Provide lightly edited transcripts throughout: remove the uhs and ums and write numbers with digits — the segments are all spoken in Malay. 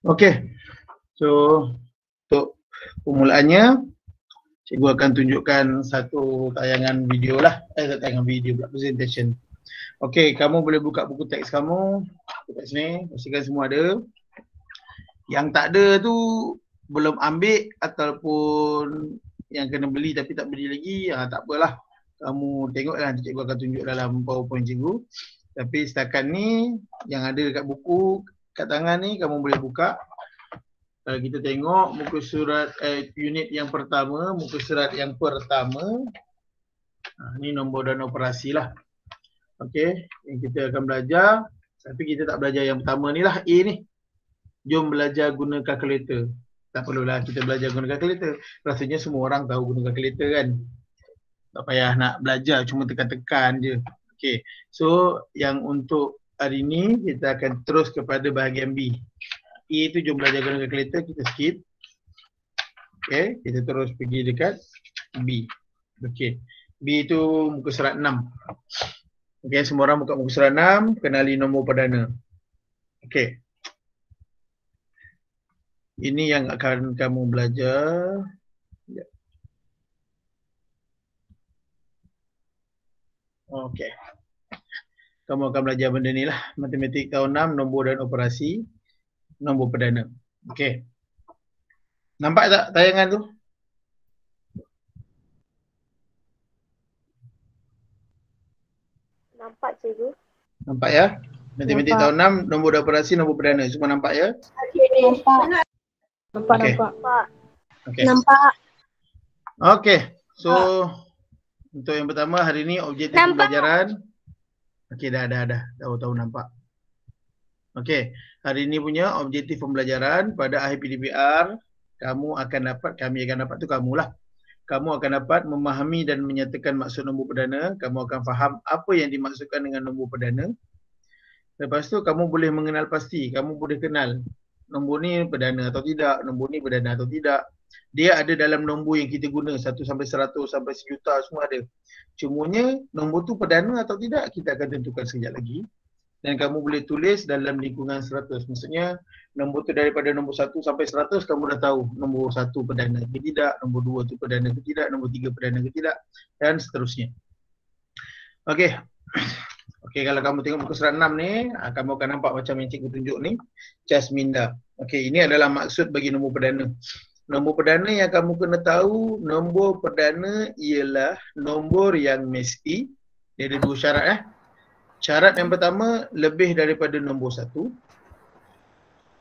Okey. So, untuk permulaannya, cikgu akan tunjukkan satu tayangan video lah. Tayangan video pula, presentation. Okey, kamu boleh buka buku teks kamu. Kat sini, pastikan semua ada. Yang tak ada tu belum ambil ataupun yang kena beli tapi tak beli lagi, tak apalah. Kamu tengoklah, nanti cikgu akan tunjuk dalam PowerPoint cikgu. Tapi setakat ni yang ada dekat buku kat tangan ni kamu boleh buka. Kalau kita tengok muka surat unit yang pertama, muka surat yang pertama. Ni nombor dan operasi lah. Okey, yang kita akan belajar, tapi kita tak belajar yang pertama ni lah, A ni. Jom belajar guna kalkulator. Tak perlulah kita belajar guna kalkulator. Rasanya semua orang tahu guna kalkulator kan. Tak payah nak belajar, cuma tekan-tekan je. Okey, so yang untuk hari ni kita akan terus kepada bahagian B. A tu jom belajar guna kalkulator, kita skip. Okey, kita terus pergi dekat B. Okey, B tu muka surat 6. Okey, semua orang buka muka surat 6, kenali nombor perdana. Okey. Ini yang akan kamu belajar. Okey. Kamu akan belajar benda ni lah. Matematik tahun 6, nombor dan operasi. Nombor perdana. Okey. Nampak tak tayangan tu? Nampak cikgu. Nampak ya? Matematik tahun 6, nombor dan operasi, nombor perdana. Semua nampak ya? Nampak. Nampak, Okay. nampak. Okay. Nampak. Okey. So untuk yang pertama hari ni objektif pembelajaran. Okey, dah tahu nampak. Okey, hari ni punya objektif pembelajaran pada akhir PDPR kami akan dapat tu kamulah. Kamu akan dapat memahami dan menyatakan maksud nombor perdana. Kamu akan faham apa yang dimaksudkan dengan nombor perdana. Lepas tu kamu boleh mengenal pasti, kamu boleh kenal nombor ni perdana atau tidak, nombor ni perdana atau tidak. Dia ada dalam nombor yang kita guna 1 sampai 100 sampai 1,000,000 semua ada. Cumanya nombor tu perdana atau tidak kita akan tentukan sekejap lagi. Dan kamu boleh tulis dalam lingkungan 100. Maksudnya nombor tu daripada nombor 1 sampai 100 kamu dah tahu nombor 1 perdana ke tidak, nombor 2 tu perdana ke tidak, nombor 3 perdana ke tidak dan seterusnya. Okey. Okey, kalau kamu tengok muka surat 6 ni, kamu akan nampak macam yang cikgu tunjuk ni, Jasminda. Okey, ini adalah maksud bagi nombor perdana. Nombor perdana yang kamu kena tahu, nombor perdana ialah nombor yang mesti. Dia ada 2 syarat Syarat yang pertama, lebih daripada nombor 1.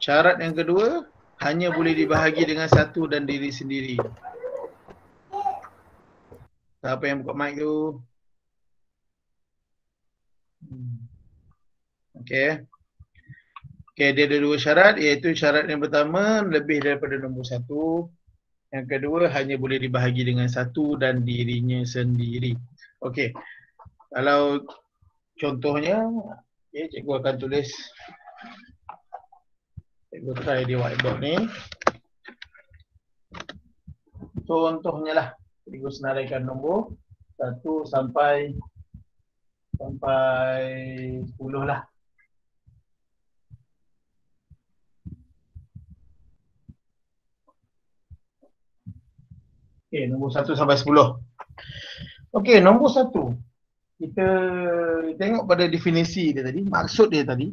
Syarat yang kedua, hanya boleh dibahagi dengan 1 dan diri sendiri. Siapa yang buka mic tu? Okey. Okey, dia ada 2 syarat, iaitu syarat yang pertama, lebih daripada nombor 1. Yang kedua, hanya boleh dibahagi dengan 1 dan dirinya sendiri. Okey. Kalau contohnya, cikgu akan tulis. Cikgu try di whiteboard ni. Contohnya lah, cikgu senaraikan nombor 1 sampai 10 lah. Okey, nombor 1 sampai 10. Okey, nombor 1. Kita tengok pada definisi dia tadi, maksud dia tadi.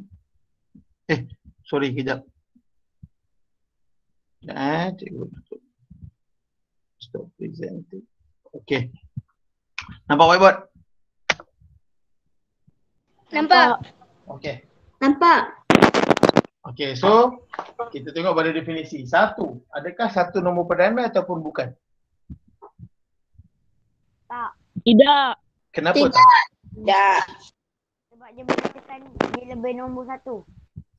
Sorry kejap. Cikgu stop presenting. Okey. Nampak whiteboard? Nampak. Okey. Nampak. Okey, so kita tengok pada definisi. 1, adakah 1 nombor perdana ataupun bukan? Tak. Tidak. Kenapa Tidak. tak? Tak. Sebab dia mengatakan dia lebih nombor 1.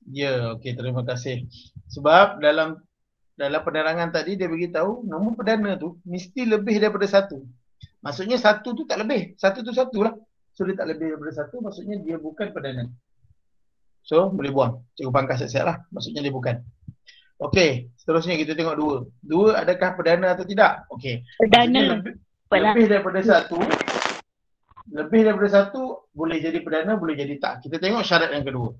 Ya, okey, terima kasih. Sebab dalam penerangan tadi dia beritahu nombor perdana tu mesti lebih daripada 1. Maksudnya 1 tu tak lebih. 1 tu 1 lah. So dia tak lebih daripada 1, maksudnya dia bukan perdana. So boleh buang. Cikgu pangkas siap-siap lah. Maksudnya dia bukan. Okey, seterusnya kita tengok 2. 2 adakah perdana atau tidak? Okey. Perdana. Lebih daripada 1. Lebih daripada 1 boleh jadi perdana, boleh jadi tak. Kita tengok syarat yang kedua.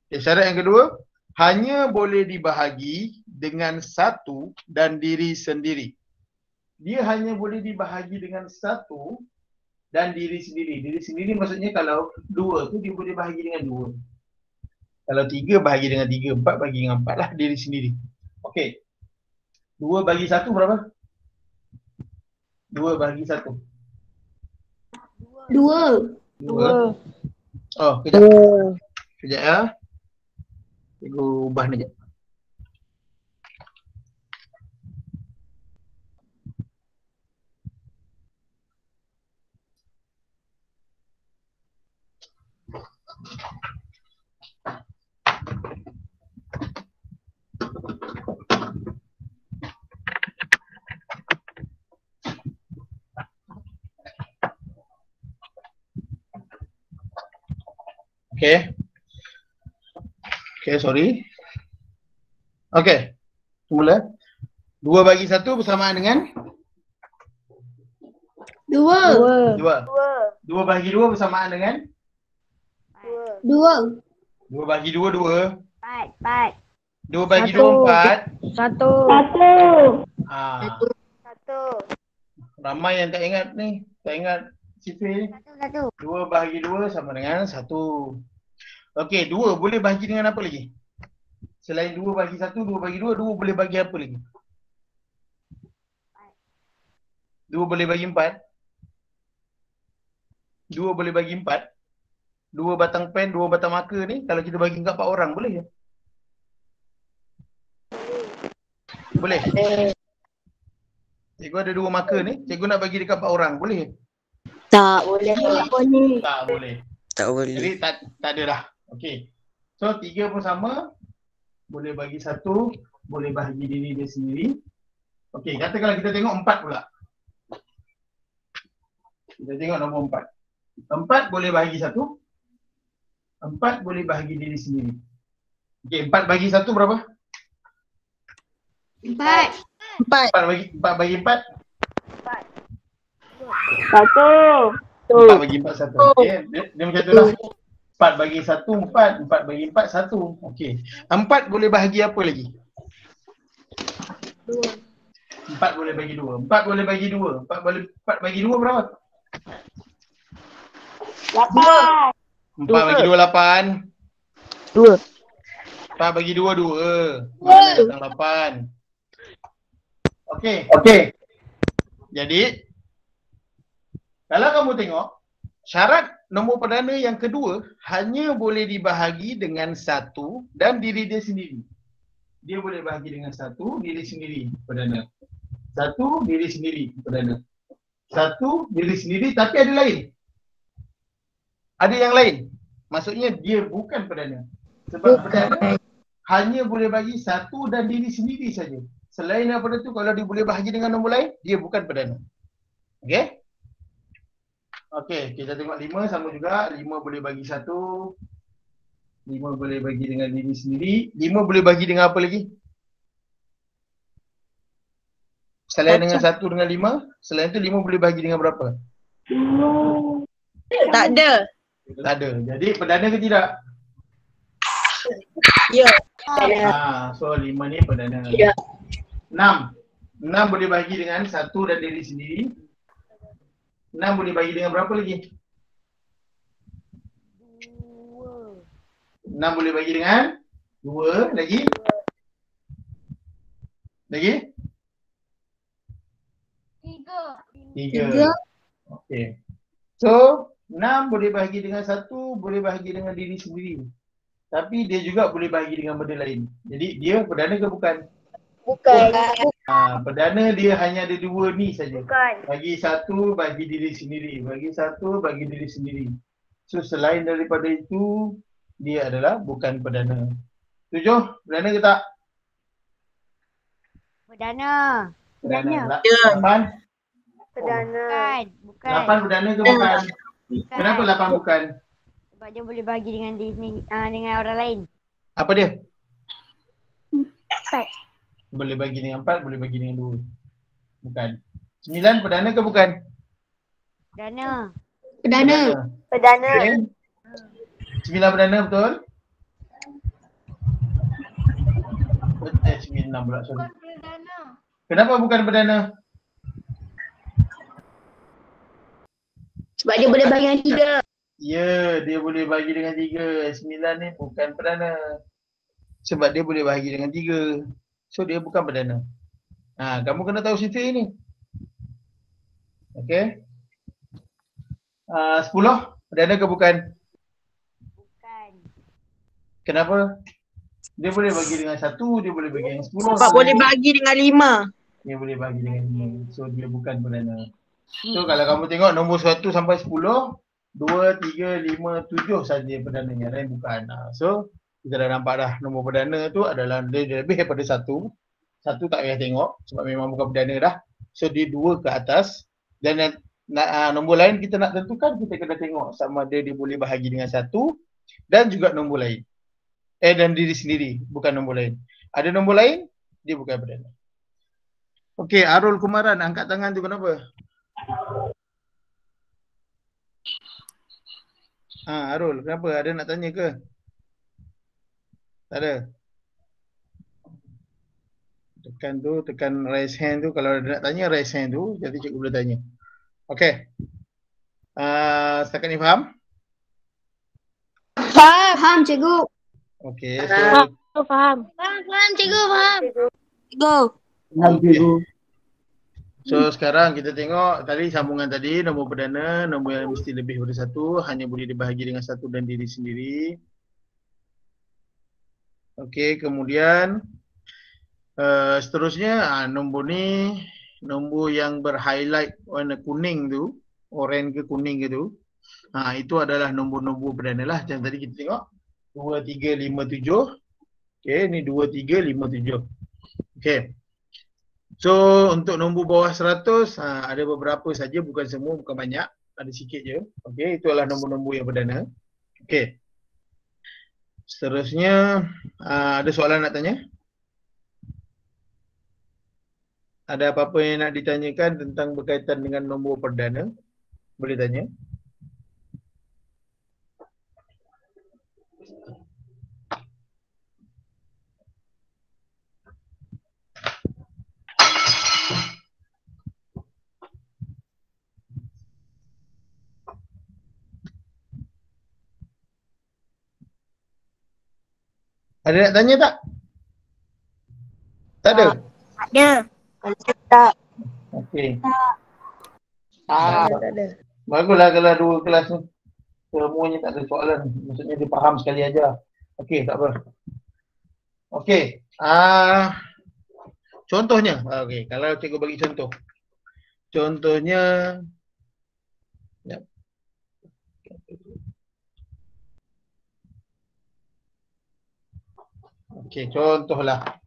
Okay, syarat yang kedua, hanya boleh dibahagi dengan satu dan diri sendiri. Dia hanya boleh dibahagi dengan satu dan diri sendiri. Diri sendiri maksudnya kalau dua tu dia boleh bahagi dengan dua. Kalau tiga bahagi dengan tiga, empat bahagi dengan empat lah diri sendiri. Okey. 2 bagi 1 berapa? 2 bagi 1. 2. 2. Oh, kejap. Kejap ya. Cikgu ubah ni sekejap. Okey. Okey, sorry. Okey. Mula. 2 bagi 1 bersamaan dengan 2. 2. 2 bagi 2 bersamaan dengan 2. 2 bagi 2 2. 4. 2 bagi 2 4. 1. Ah, 1. ramai yang tak ingat ni. Tak ingat sifir ni. 1. 2 bahagi 2 sama dengan 1. Okey, 2 boleh bahagi dengan apa lagi? Selain 2 bagi 1, 2 bagi 2, 2 boleh bagi apa lagi? 2 boleh bagi 4. 2 boleh bagi 4. 2 batang pen, 2 batang marker ni kalau kita bagi kat 4 orang boleh ke? Boleh. Cikgu ada 2 marker ni, cikgu nak bagi dekat 4 orang, boleh ke? Tak boleh. Tak boleh. Tak boleh. Tak boleh. Jadi tak ada dah. Okey. So 3 pun sama. Boleh bagi 1, boleh bahagi diri dia sendiri. Okey, katakanlah kita tengok 4 pula. Kita tengok nombor 4. 4 boleh bahagi 1. 4 boleh bahagi diri sendiri. Okey, 4 bagi 1 berapa? 4. 4 bagi 4. 1. 4 bagi 4 1. Okey, dia macam tu lah. 4 bagi 1 4, 4 bagi 4 1. Okey. 4 boleh bahagi apa lagi? 4 boleh bagi 2. 4 boleh bagi 2. 4 bagi 2 berapa? 8. 4 bagi 2 8. 2. 4 bagi 2 2. Mana datang 8. Okey. Jadi kalau kamu tengok syarat nombor perdana yang kedua hanya boleh dibahagi dengan satu dan diri dia sendiri. Dia boleh bahagi dengan satu diri sendiri perdana. Satu diri sendiri perdana. Satu diri sendiri tapi ada lain. Ada yang lain. Maksudnya dia bukan perdana. Sebab perdana hanya boleh bagi satu dan diri sendiri saja. Selain daripada tu kalau dia boleh bahagi dengan nombor lain, dia bukan perdana. Okey? Okey, kita tengok 5 sama juga. 5 boleh bagi 1. 5 boleh bagi dengan diri sendiri. 5 boleh bagi dengan apa lagi? Selain dengan 1 dengan 5, selain tu 5 boleh bagi dengan berapa? Tak ada. Tak ada. Jadi perdana ke tidak? Ya. So 5 ni perdana. Ya. 6. 6 boleh bagi dengan 1 dan diri sendiri. 6 boleh bagi dengan berapa lagi? 6 boleh bagi dengan 2 lagi. Lagi? 3. Okey. So 6 boleh bahagi dengan 1, boleh bahagi dengan diri sendiri. Tapi dia juga boleh bahagi dengan benda lain. Jadi dia perdana ke bukan? Bukan. Perdana dia hanya ada 2 ni saja. Bukan. Bagi 1 bagi diri sendiri, bagi 1 bagi diri sendiri. So selain daripada itu dia adalah bukan perdana. Setuju? Perdana ke tak? Perdana. Perdana. 8? Perdana. Bukan. 8 perdana ke bukan? Kenapa 8 bukan? Sebab dia boleh bagi dengan diri sendiri, dengan orang lain. Apa dia? 4. Boleh bagi dengan 4, boleh bagi dengan 2. Bukan. 9 perdana ke bukan? Perdana. Perdana. Okay. 9 perdana betul? H-6 pula, sorry. Kenapa bukan perdana? Sebab dia boleh bagi dengan 3. Ya, dia boleh bagi dengan 3. H-9 ni bukan perdana. Sebab dia boleh bahagi dengan 3. So dia bukan perdana. Kamu kena tahu sifir ni. Okey. 10 perdana ke bukan? Bukan. Kenapa? Dia boleh bagi dengan 1, dia boleh bagi dengan 10. Sebab boleh bagi dengan 5. Dia boleh bagi dengan 5. So dia bukan perdana. So kalau kamu tengok nombor 1 sampai 10, 2, 3, 5, 7 saja perdana, yang lain bukan. So kita dah nampak dah nombor perdana tu adalah dia lebih daripada 1. 1 tak payah tengok sebab memang bukan perdana dah. So dia 2 ke atas. Dan nombor lain kita nak tentukan, kita kena tengok sama ada dia boleh bahagi dengan 1 dan juga nombor lain. Dan diri sendiri, bukan nombor lain. Ada nombor lain, dia bukan perdana. Okey, Arul Kumaran, angkat tangan tu kenapa? Arul, kenapa? Ada nak tanya ke? Tak ada? Tekan raise hand tu. Kalau ada nak tanya, raise hand tu. Jadi cikgu boleh tanya. Okey. Setakat ni faham? Faham cikgu. Okey. Faham. Faham cikgu, faham. Cikgu. Okay. So sekarang kita tengok tadi sambungan tadi, nombor perdana, nombor yang mesti lebih daripada 1, hanya boleh dibahagi dengan 1 dan diri sendiri. Okey, kemudian seterusnya nombor ni, nombor yang berhighlight warna kuning tu, oranye ke kuning ke tu, itu adalah nombor-nombor perdana lah. Macam tadi kita tengok 2, 3, 5, 7. Okey, ni 2, 3, 5, 7. Okey. So untuk nombor bawah 100, ada beberapa saja, bukan semua, bukan banyak, ada sikit je. Okey, itu adalah nombor-nombor yang perdana. Okey. Seterusnya ada soalan nak tanya? Ada apa-apa yang nak ditanyakan tentang berkaitan dengan nombor perdana? Boleh tanya. Ada nak tanya tak? Tak ada? Ada. Tak. Okey. Tak ada. Baguslah kalau 2 kelas ni semuanya tak ada soalan. Maksudnya dia faham sekali aja. Okey, tak apa. Okey. Contohnya, okey, kalau cikgu bagi contoh. Contohnya okey, contohlah.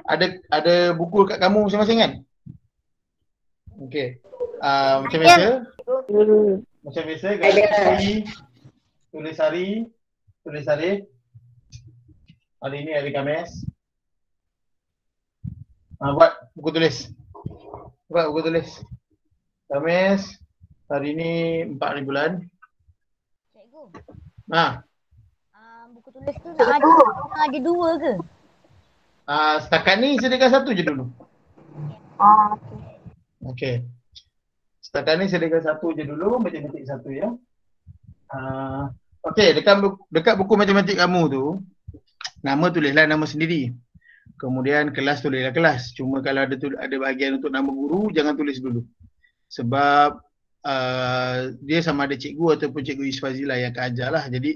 Ada buku kat kamu masing-masing kan? Okey. Macam biasa. Macam biasa, tulis hari. Hari ni hari Khamis. Buat buku tulis. Khamis. Hari ni 4 hari bulan. Cikgu. Buku tulis tu nak ada 2 ke? Setakat ni sediakan 1 je dulu. Okey. Okey. Setakat ni sediakan 1 je dulu, matematik 1 ya. Okey, dekat buku matematik kamu tu, nama tulislah nama sendiri. Kemudian kelas tulislah kelas. Cuma kalau ada bahagian untuk nama guru, jangan tulis dulu. Sebab dia sama ada cikgu ataupun cikgu Isfazila yang akan ajar lah. Jadi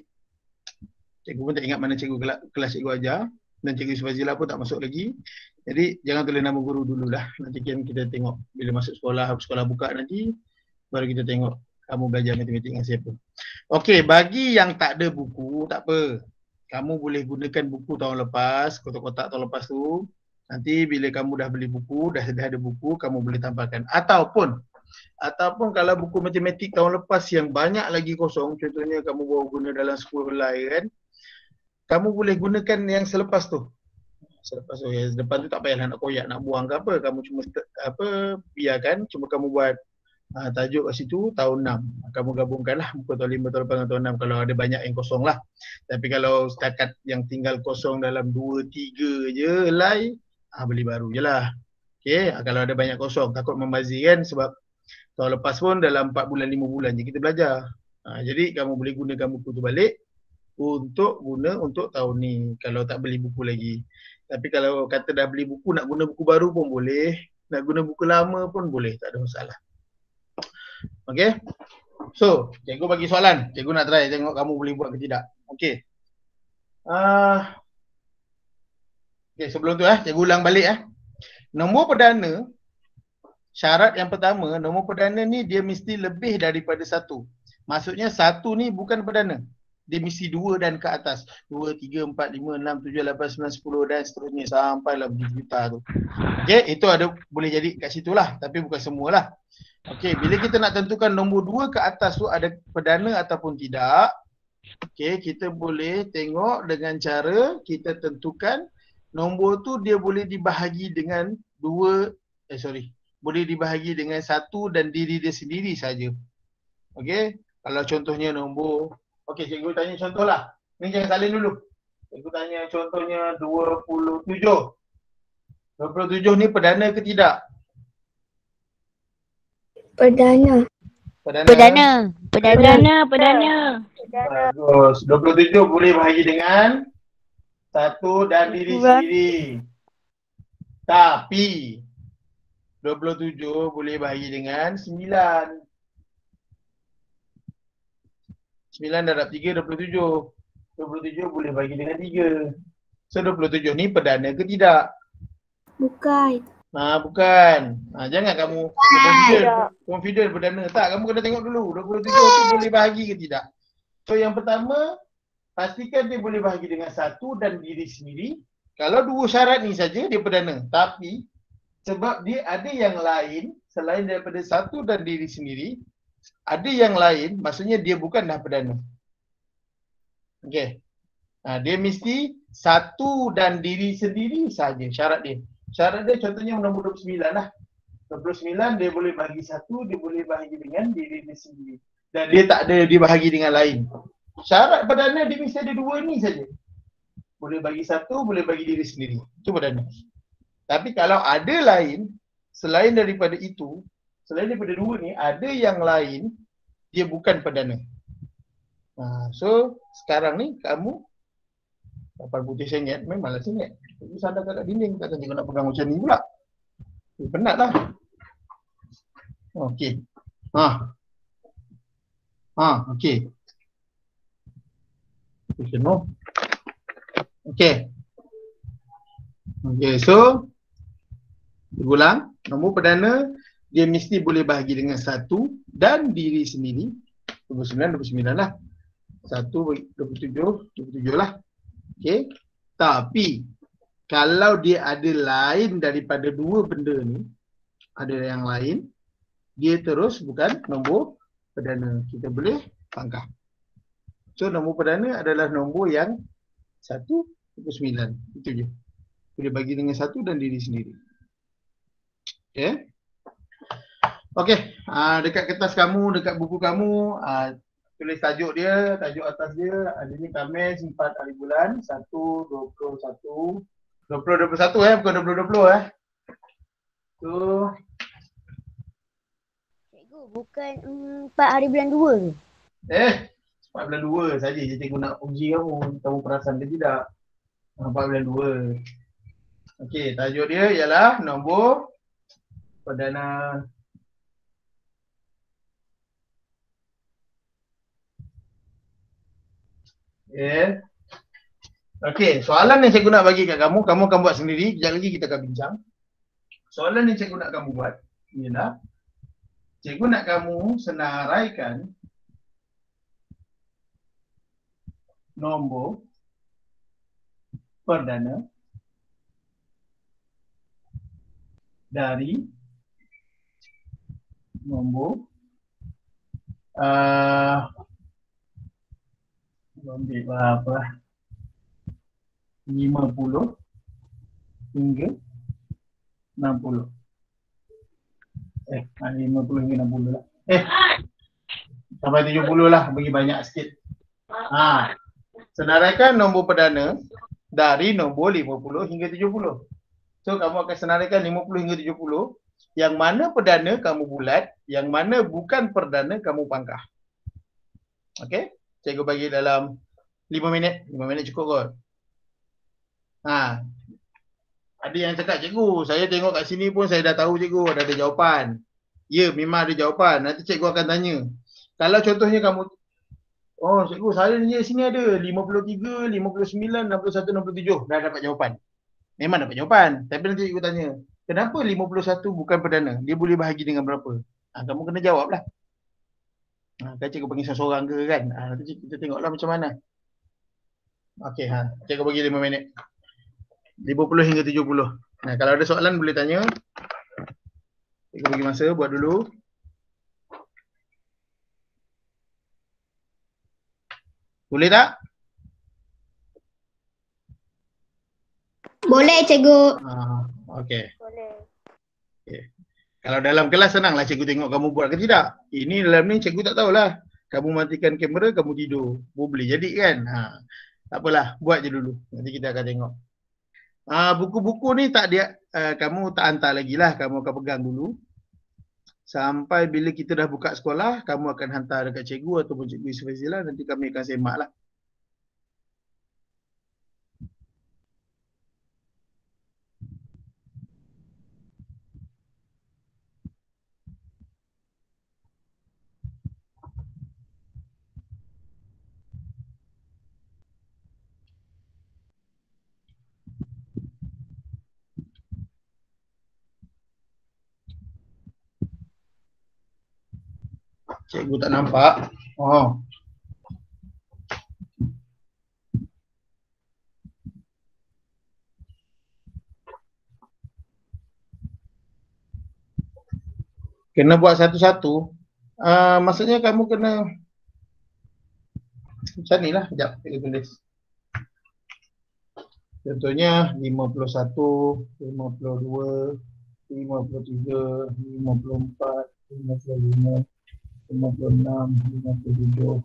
cikgu pun tak ingat mana cikgu kelas cikgu ajar. Dan cikgu Isfazila pun tak masuk lagi. Jadi jangan tulis nama guru dululah. Nanti kita tengok bila masuk sekolah buka nanti, baru kita tengok kamu belajar matematik dengan siapa. Okey, bagi yang tak ada buku, tak apa. Kamu boleh gunakan buku tahun lepas, kotak-kotak tahun lepas tu. Nanti bila kamu dah beli buku, dah ada buku, kamu boleh tambahkan. Ataupun kalau buku matematik tahun lepas yang banyak lagi kosong, contohnya kamu baru guna dalam 10 helai kan, kamu boleh gunakan yang selepas tu. Yang depan tu tak payahlah nak koyak, nak buang ke apa. Kamu cuma biarkan, cuma kamu buat tajuk kat situ tahun 6. Kamu gabungkanlah buku tahun 5, tahun 8 dan tahun 6 kalau ada banyak yang kosong lah. Tapi kalau setakat yang tinggal kosong dalam 2, 3 je helai, beli baru je lah. Okay, kalau ada banyak kosong, takut membazir kan, sebab tahun lepas pun dalam 4 bulan 5 bulan je kita belajar. Jadi kamu boleh gunakan buku tu balik untuk guna untuk tahun ni kalau tak beli buku lagi. Tapi kalau kata dah beli buku, nak guna buku baru pun boleh, nak guna buku lama pun boleh, tak ada masalah. Okay, so cikgu bagi soalan, cikgu nak try tengok kamu boleh buat ke tidak. Okay. Okay, sebelum tu cikgu ulang balik Nombor perdana, syarat yang pertama, nombor perdana ni dia mesti lebih daripada 1. Maksudnya 1 ni bukan perdana. Dia mesti 2 dan ke atas. 2, 3, 4, 5, 6, 7, 8, 9, 10 dan seterusnya sampailah berjuta tu. Okay, itu ada boleh jadi kat situ lah, tapi bukan semualah. Okay, bila kita nak tentukan nombor 2 ke atas tu ada perdana ataupun tidak, okay, kita boleh tengok dengan cara kita tentukan nombor tu dia boleh dibahagi dengan boleh dibahagi dengan 1 dan diri dia sendiri saja. Okey, kalau contohnya nombor, okey cikgu tanya contohlah. Ni jangan salin dulu. Cikgu tanya contohnya 27. 27 ni perdana ke tidak? Perdana. Bagus. 27 boleh bahagi dengan 1 dan diri sendiri. Tapi 27 boleh bahagi dengan 9. 9 darab 3, 27. 27 boleh bahagi dengan 3. So 27 ni perdana ke tidak? Bukan. Bukan. Jangan kamu confident perdana. Tak, kamu kena tengok dulu 27 tu boleh bahagi ke tidak. So yang pertama, pastikan dia boleh bahagi dengan 1 dan diri sendiri. Kalau 2 syarat ni saja dia perdana. Tapi sebab dia ada yang lain selain daripada 1 dan diri sendiri, ada yang lain, maksudnya dia bukan dah perdana. Okey. Dia mesti 1 dan diri sendiri saja syarat dia. Syarat dia contohnya nombor 29 lah. 29 dia boleh bahagi 1, dia boleh bahagi dengan diri dia sendiri. Dan dia tak ada dibahagi dengan lain. Syarat perdana dia mesti ada 2 ni saja. Boleh bagi 1, boleh bagi diri sendiri. Itu perdana. Tapi kalau ada lain, selain daripada itu, selain daripada 2 ni, ada yang lain, dia bukan perdana. So, sekarang ni kamu 8 putih sengit, memanglah sengit. Tapi sadar kat dinding, takkan cikgu nak pegang macam ni pula. Penat lah. Okey. Okey. Okay, so ulang, nombor perdana dia mesti boleh bahagi dengan 1 dan diri sendiri. 29 lah. 1 bagi 27 lah. Okay. Tapi kalau dia ada lain daripada 2 benda ni, ada yang lain, dia terus bukan nombor perdana. Kita boleh pangkah. So nombor perdana adalah nombor yang 1, 29. Itu je. Boleh bagi dengan 1 dan diri sendiri. Okay. Okay. Dekat kertas kamu, dekat buku kamu, tulis tajuk dia, tajuk atas dia. Hari ni Khamis 4 hari bulan 1, 21. 2021 bukan 2020 So Cikgu, bukan 4 hari bulan 2 ke? 4 bulan 2 saja je cikgu nak uji kamu perasan ke tidak. 4 bulan 2. Okey, tajuk dia ialah nombor perdana. Okey, soalan yang cikgu nak bagi kat kamu akan buat sendiri. Kejap lagi kita akan bincang. Soalan yang cikgu nak kamu buat ialah cikgu nak kamu senaraikan nombor perdana dari nombor ambil berapa 50 hingga 60. 50 hingga 60 lah. Sampai 70 lah, bagi banyak sikit. Senaraikan nombor perdana dari nombor 50 hingga 70. So kamu akan senaraikan 50 hingga 70. Yang mana perdana kamu bulat, yang mana bukan perdana kamu pangkah. Okey? Cikgu bagi dalam 5 minit. 5 minit cukup kot. Ha. Ada yang cakap, cikgu, saya tengok kat sini pun saya dah tahu cikgu, ada jawapan. Ya, memang ada jawapan. Nanti cikgu akan tanya. Kalau contohnya kamu, oh cikgu, saya ni sini ada 53, 59, 61, 67. Dah dapat jawapan. Memang dapat jawapan. Tapi nanti cikgu tanya, kenapa 51 bukan perdana? Dia boleh bahagi dengan berapa? Kamu kena jawab lah. Kan cikgu panggil seorang-seorang ke kan? Nanti kita tengoklah macam mana. Okey, cikgu bagi 5 minit. 50 hingga 70. Kalau ada soalan boleh tanya. Cikgu bagi masa buat dulu. Boleh tak? Boleh, cikgu. Okey. Boleh. Okay. Kalau dalam kelas senanglah cikgu tengok kamu buat ke tidak. Ini dalam ni cikgu tak tahulah. Kamu matikan kamera, kamu tidur. Boleh jadi kan? Tak apalah, buat je dulu. Nanti kita akan tengok. Buku-buku ni tak dia kamu tak hantar lagi lah. Kamu akan pegang dulu. Sampai bila kita dah buka sekolah, kamu akan hantar dekat cikgu ataupun cikgu Isfazila. Nanti kami akan semak lah. Cikgu tak nampak. Kena buat satu-satu. Maksudnya kamu kena macam ni lah. Sekejap, kita tulis. Contohnya 51, 52, 53, 54, 55, 56, 57.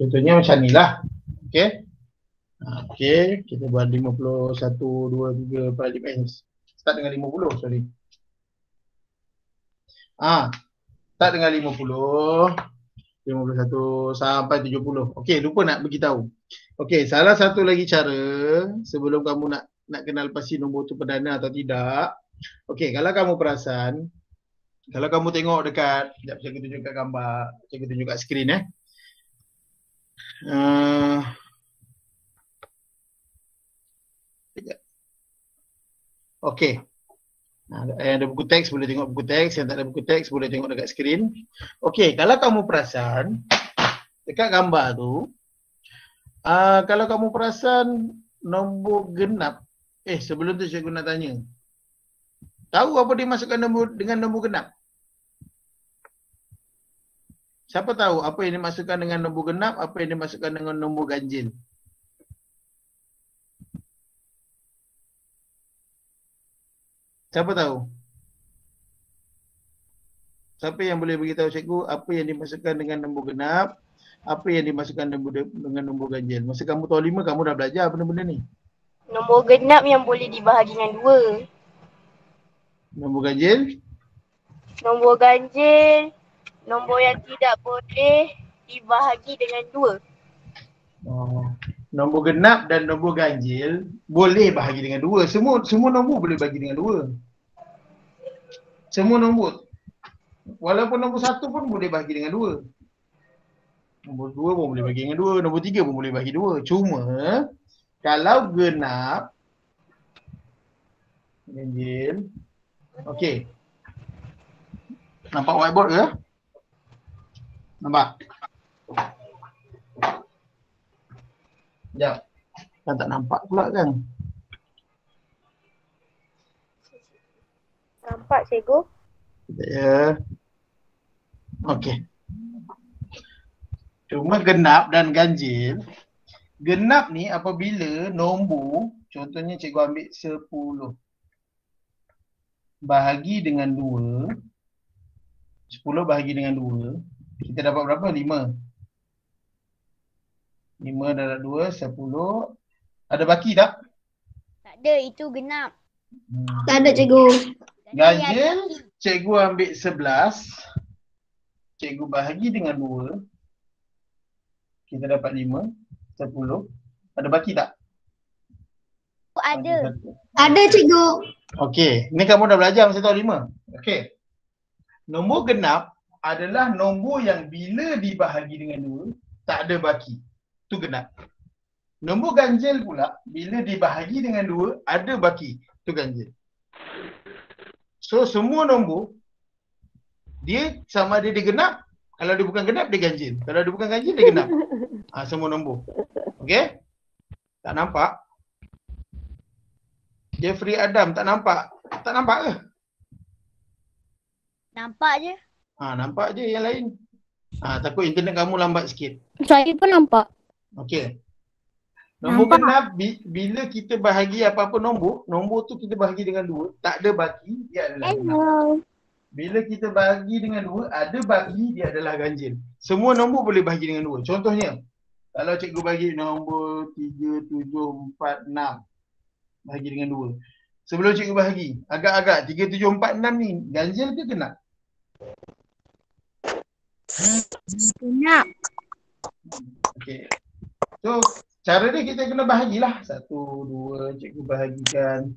Contohnya macam ni lah. Okey. Okey, kita buat 51, 2, 3, 4, 5. Start dengan 50, sorry. Start dengan 50, 51 sampai 70. Okey, lupa nak beritahu. Okey, salah satu lagi cara sebelum kamu nak kenal pasti nombor tu perdana atau tidak. Okey, kalau kamu perasan, kalau kamu tengok dekat, sekejap saya tunjuk kat gambar, saya tunjuk kat skrin Okey. Yang ada buku teks boleh tengok buku teks, yang tak ada buku teks boleh tengok dekat skrin. Okey, kalau kamu perasan dekat gambar tu, kalau kamu perasan nombor genap, sebelum tu cikgu nak tanya. Tahu apa dia masukkan dengan nombor genap? Siapa tahu apa yang dimasukkan dengan nombor genap, apa yang dimasukkan dengan nombor ganjil? Siapa tahu? Siapa yang boleh beritahu cikgu apa yang dimasukkan dengan nombor genap, apa yang dimasukkan dengan nombor ganjil? Masa kamu tahun 5 kamu dah belajar benda-benda ni. Nombor genap yang boleh dibahagi dengan 2. Nombor ganjil? Nombor ganjil, nombor yang tidak boleh dibahagi dengan 2. Nombor genap dan nombor ganjil boleh bahagi dengan 2. Semua nombor boleh bahagi dengan 2. Semua nombor. Walaupun nombor 1 pun boleh bahagi dengan 2. Nombor 2 pun boleh bahagi dengan 2. Nombor 3 pun boleh bahagi 2. Cuma kalau genap ganjil. Okey. Nampak whiteboard ke? Nampak? Sekejap. Kan tak nampak pula kan? Nampak cikgu? Sekejap ya. Okey. Cuma genap dan ganjil. Genap ni apabila nombor, contohnya cikgu ambil 10. Bahagi dengan 2. 10 bahagi dengan 2. Kita dapat berapa? 5. 5 darab 2, 10. Ada baki tak? ada, itu genap. Tak ada cikgu. Ganjil, cikgu ambil 11. Cikgu bahagi dengan 2. Kita dapat 5, 10. Ada baki tak? Ada. Ada cikgu. Okey, ni kamu dah belajar masa tahun 5. Okey. Nombor genap adalah nombor yang bila dibahagi dengan 2, tak ada baki. Tu genap. Nombor ganjil pula, bila dibahagi dengan 2, ada baki. Tu ganjil. So, semua nombor, dia sama ada dia genap. Kalau dia bukan genap, dia ganjil. Kalau dia bukan ganjil, dia genap. Semua nombor. Okey? Tak nampak? Jeffrey Adam, tak nampak? Tak nampak ke? Nampak je. Nampak je yang lain. Takut internet kamu lambat sikit. Saya pun nampak. Okey. Nombor genap, bila kita bahagi apa-apa nombor, nombor tu kita bahagi dengan 2, tak ada baki, dia adalah genap. Bila kita bahagi dengan 2, ada baki, dia adalah ganjil. Semua nombor boleh bahagi dengan 2. Contohnya, kalau cikgu bagi nombor 3, 7, 4, 6. Bahagi dengan 2. Sebelum cikgu bahagi, agak-agak 3, 7, 4, 6 ni ganjil ke genap? Genap. Okey. So, cara dia kita kena bahagilah. 1, 2, cikgu bahagikan.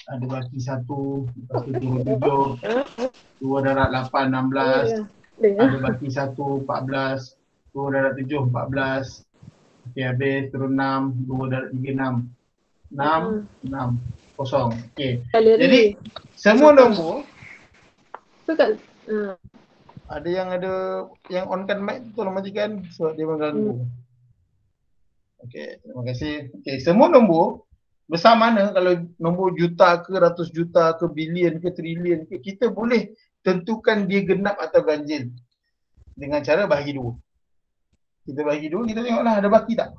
Ada baki 1, lepas tu 7, 2 darab 8, 16. Ada baki 1, 14. 2 darab 7, 14. Okey, habis terus 6, 2 darab 3, 6. 6, 6, kosong. Okey. Jadi, semua nombor ada yang onkan mic tu, tolong matikan sebab dia mengganggu. Okey, terima kasih. Okey, semua nombor besar mana, kalau nombor juta ke, ratus juta ke, bilion ke, trilion ke, kita boleh tentukan dia genap atau ganjil dengan cara bahagi 2. Kita bahagi 2, kita tengoklah ada baki tak.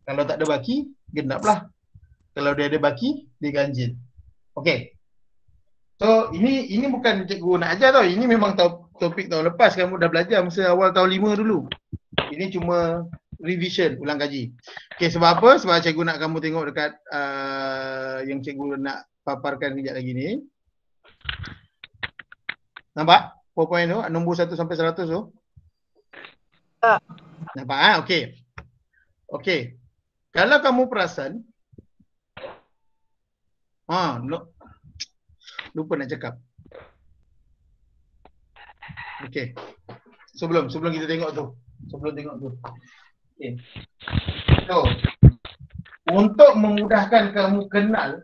Kalau tak ada baki, genaplah. Kalau dia ada baki, dia ganjil. Okey. So, ini bukan cikgu nak ajar tau. Ini memang topik tahun lepas kamu dah belajar masa awal tahun 5 dulu. Ini cuma revision, ulang kaji. Okey, sebab apa? Sebab cikgu nak kamu tengok dekat yang cikgu nak paparkan kejap lagi ni. Nampak? PowerPoint tu, nombor 1 sampai 100 tu. Nampak? Okey. Okey. Kalau kamu perasan, lupa nak cakap. Okey. Sebelum kita tengok tu. Okey. So, untuk memudahkan kamu kenal,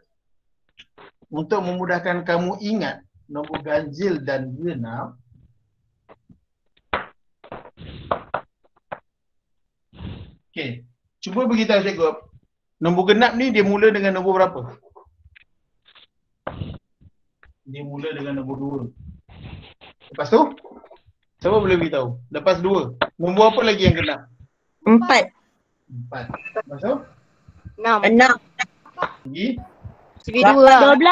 untuk memudahkan kamu ingat nombor ganjil dan genap, okey. Cuba beritahu cikgu, nombor genap ni dia mula dengan nombor berapa? Dia mula dengan nombor 2. Lepas tu, siapa boleh beritahu? Lepas 2, nombor apa lagi yang genap? 4. 4. Lepas tu? 6. Lagi? Segi 2 lah. 12.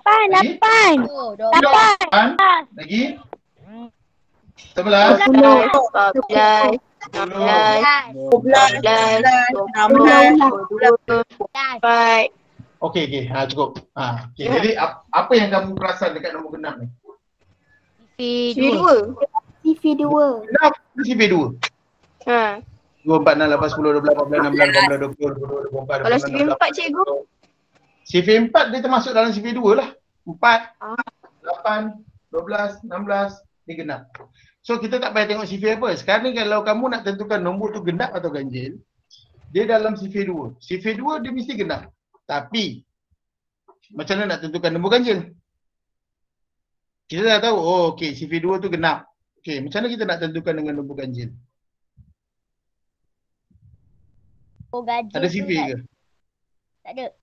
8. 8. Lagi? 11. 14. 16. 16. Okey. Cukup. Okey. Jadi apa yang kamu perasan dekat nombor genap ni? CV2. Genap tu CV2. 2, 4, 6, 8, 10, 12, 14, 16, 18, 20, 21, 22, 23, 24, Kalau CV4 cikgu? CV4 dia termasuk dalam CV2 lah. 4, 8, 12, 16, dia genap. So kita tak payah tengok CV apa. Sekarang ni kalau kamu nak tentukan nombor tu genap atau ganjil, dia dalam CV2. CV2 dia mesti genap. Tapi macam mana nak tentukan nombor ganjil? Kita dah tahu, okey, CV2 tu genap. Okey, macam mana kita nak tentukan dengan nombor ganjil? Ada CV ke? Tak ada.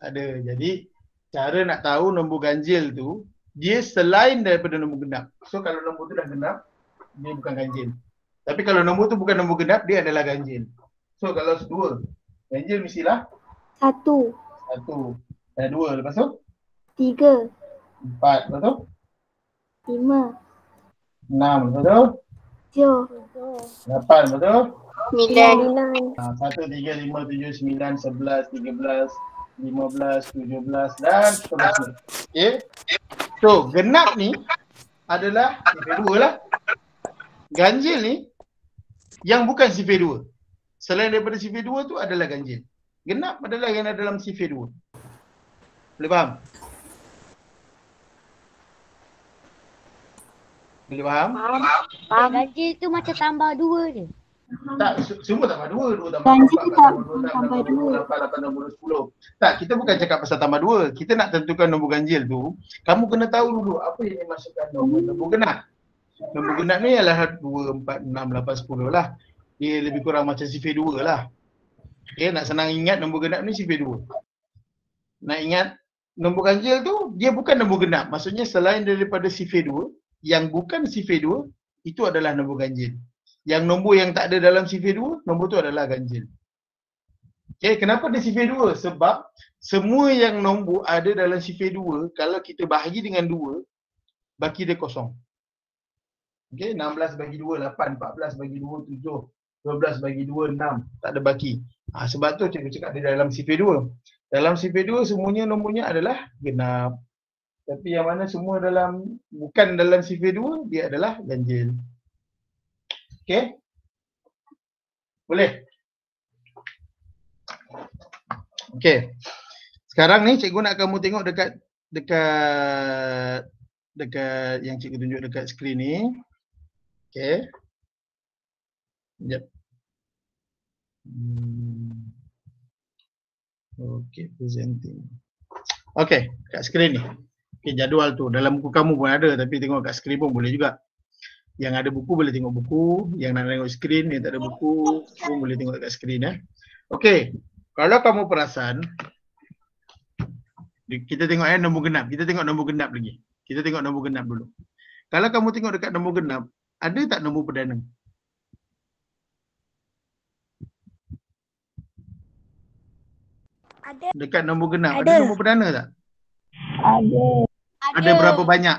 Ada. Jadi cara nak tahu nombor ganjil tu, dia selain daripada nombor genap. So kalau nombor tu dah genap, dia bukan ganjil. Tapi kalau nombor tu bukan nombor genap, dia adalah ganjil. So kalau 2, ganjil mestilah 1. 1. 2. Lepas tu? 3. 4. Lepas tu? 5. 6. Lepas tu? 7. 8. Lepas tu? 9. 1, 3, 5, 7, 9, 11, 13, 15, 17 dan seterusnya. Okey. So, genap ni adalah sifir 2 lah. Ganjil ni yang bukan sifir 2. Selain daripada sifir 2 tu adalah ganjil. Genap adalah yang ada dalam sifir 2. Boleh faham? Boleh faham? Faham. Ganjil tu macam tambah 2 je. Tak, semua tambah 2. 2 tambah Ganjil 4, tu tak tambah 2, 8, 9, 10. Tak, kita bukan cakap pasal tambah 2. Kita nak tentukan nombor ganjil tu. Kamu kena tahu dulu apa yang dimasukkan nombor genap. Nombor genap ni adalah 2, 4, 6, 8, 10 lah. Dia lebih kurang macam sifir 2 lah. Okay, nak senang ingat nombor genap ni sifir 2. Nak ingat nombor ganjil tu dia bukan nombor genap. Maksudnya selain daripada sifir 2, yang bukan sifir 2 itu adalah nombor ganjil. Yang nombor yang tak ada dalam sifir 2, nombor tu adalah ganjil. Okay, kenapa dia sifir 2? Sebab semua yang nombor ada dalam sifir 2, kalau kita bahagi dengan 2, baki dia kosong. Okay, 16 bagi 2, 8, 14 bagi 2, 7, 12 bagi 2, 6. Tak ada baki. Sebab tu cikgu cakap dia dalam sifir 2. Dalam sifir 2 semuanya nombornya adalah genap. Tapi yang mana semua bukan dalam sifir 2, dia adalah ganjil. Okay? Boleh? Okay. Sekarang ni cikgu nak kamu tengok dekat yang cikgu tunjuk dekat skrin ni. Okay. Sekejap. Okay, presenting. Okay, kat skrin ni. Okay, jadual tu. Dalam buku kamu pun ada, tapi tengok kat skrin pun boleh juga. Yang ada buku boleh tengok buku, yang nak tengok skrin, yang tak ada buku pun boleh tengok kat skrin. Okay, kalau kamu perasan, kita tengok nombor genap. Kita tengok nombor genap lagi. Kita tengok nombor genap dulu. Kalau kamu tengok dekat nombor genap, ada tak nombor perdana? Ada. Dekat nombor genap, ada nombor perdana tak? Ada. Ada berapa banyak?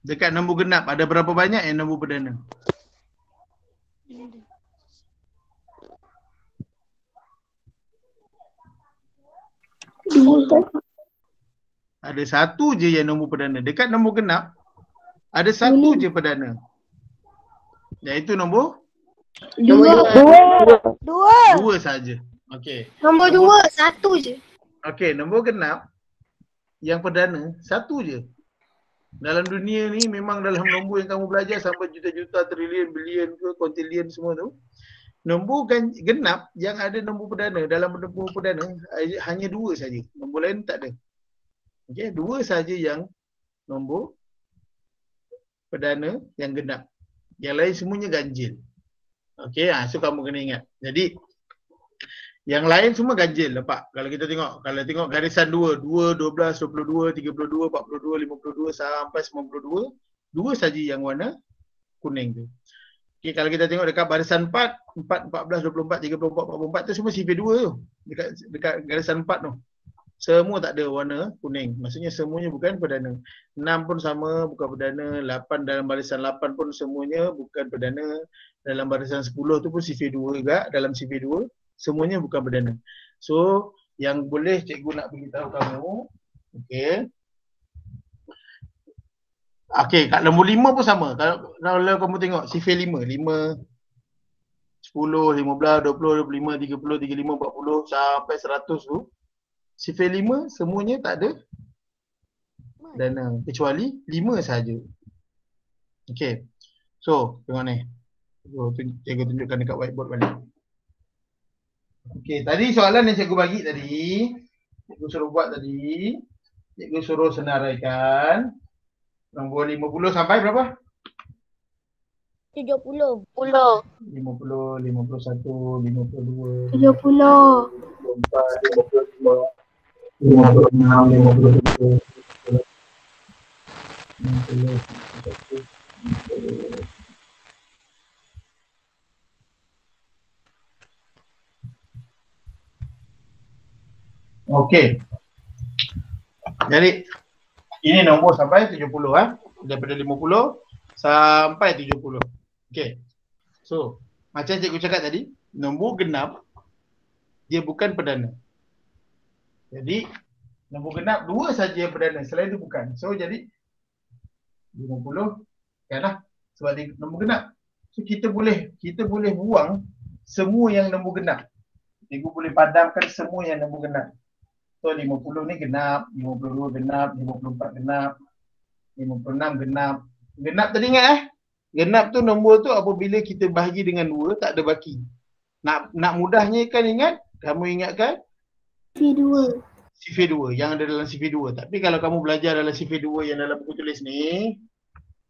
Dekat nombor genap, ada berapa banyak yang nombor perdana? Ada satu je yang nombor perdana. Dekat nombor genap, ada satu je perdana. Iaitu nombor? Dua saja. Okey. Nombor 2, 1 je. Okey, nombor genap yang perdana satu je. Dalam dunia ni memang dalam nombor yang kamu belajar sampai juta-juta, trilion, bilion ke, kontilion semua tu. Nombor genap yang ada nombor perdana, dalam nombor perdana hanya 2 saja. Nombor lain tak ada. Okey, 2 saja yang nombor perdana yang genap. Yang lain semuanya ganjil. Okey, so kamu kena ingat. Jadi yang lain semua ganjil nampak. Kalau kita tengok, kalau tengok garisan 2, 2, 12, 22, 32, 42, 52 sampai 92, 2 saja yang warna kuning tu. Okey, kalau kita tengok dekat barisan 4, 4, 14, 24, 34, 44 tu semua sifir 2 tu. Dekat garisan 4 tu. Semua tak ada warna kuning. Maksudnya semuanya bukan perdana. 6 pun sama bukan perdana. 8 dalam barisan 8 pun semuanya bukan perdana. Dalam barisan 10 tu pun sifir 2 juga. Dalam sifir 2 semuanya bukan perdana. So yang boleh cikgu nak beritahu kamu. Okey. Okey, kat nombor 5 pun sama. Kalau kamu tengok sifir 5, 5, 10, 15, 20, 25, 30, 35, 40 sampai 100 tu. Sifir 5 semuanya tak ada dana kecuali 5 saja. Okey. So, tengok ni. Cikgu tunjukkan dekat whiteboard balik. Okey, tadi soalan yang cikgu bagi tadi, cikgu suruh buat tadi, cikgu suruh senaraikan nombor 50 sampai berapa? 70. 10. 50, 51, 52, 70. 54, 55, 56, 57, 58. Okey. Jadi ini nombor sampai 70 daripada 50 sampai 70. Okey. So, macam cikgu cakap tadi, nombor genap dia bukan perdana. Jadi nombor genap 2 saja yang perdana, selain itu bukan. So jadi 50 kan lah sebab dia nombor genap. So kita boleh buang semua yang nombor genap. Cikgu boleh padamkan semua yang nombor genap. So 50 ni genap, 52 genap, 54 genap, 56 genap. Genap tadi ingat genap tu nombor tu apabila kita bahagi dengan 2 tak ada baki. Nak mudahnya kan ingat, kamu ingatkan V2. CV2 yang ada dalam CV2. Tapi kalau kamu belajar dalam CV2 yang dalam buku tulis ni,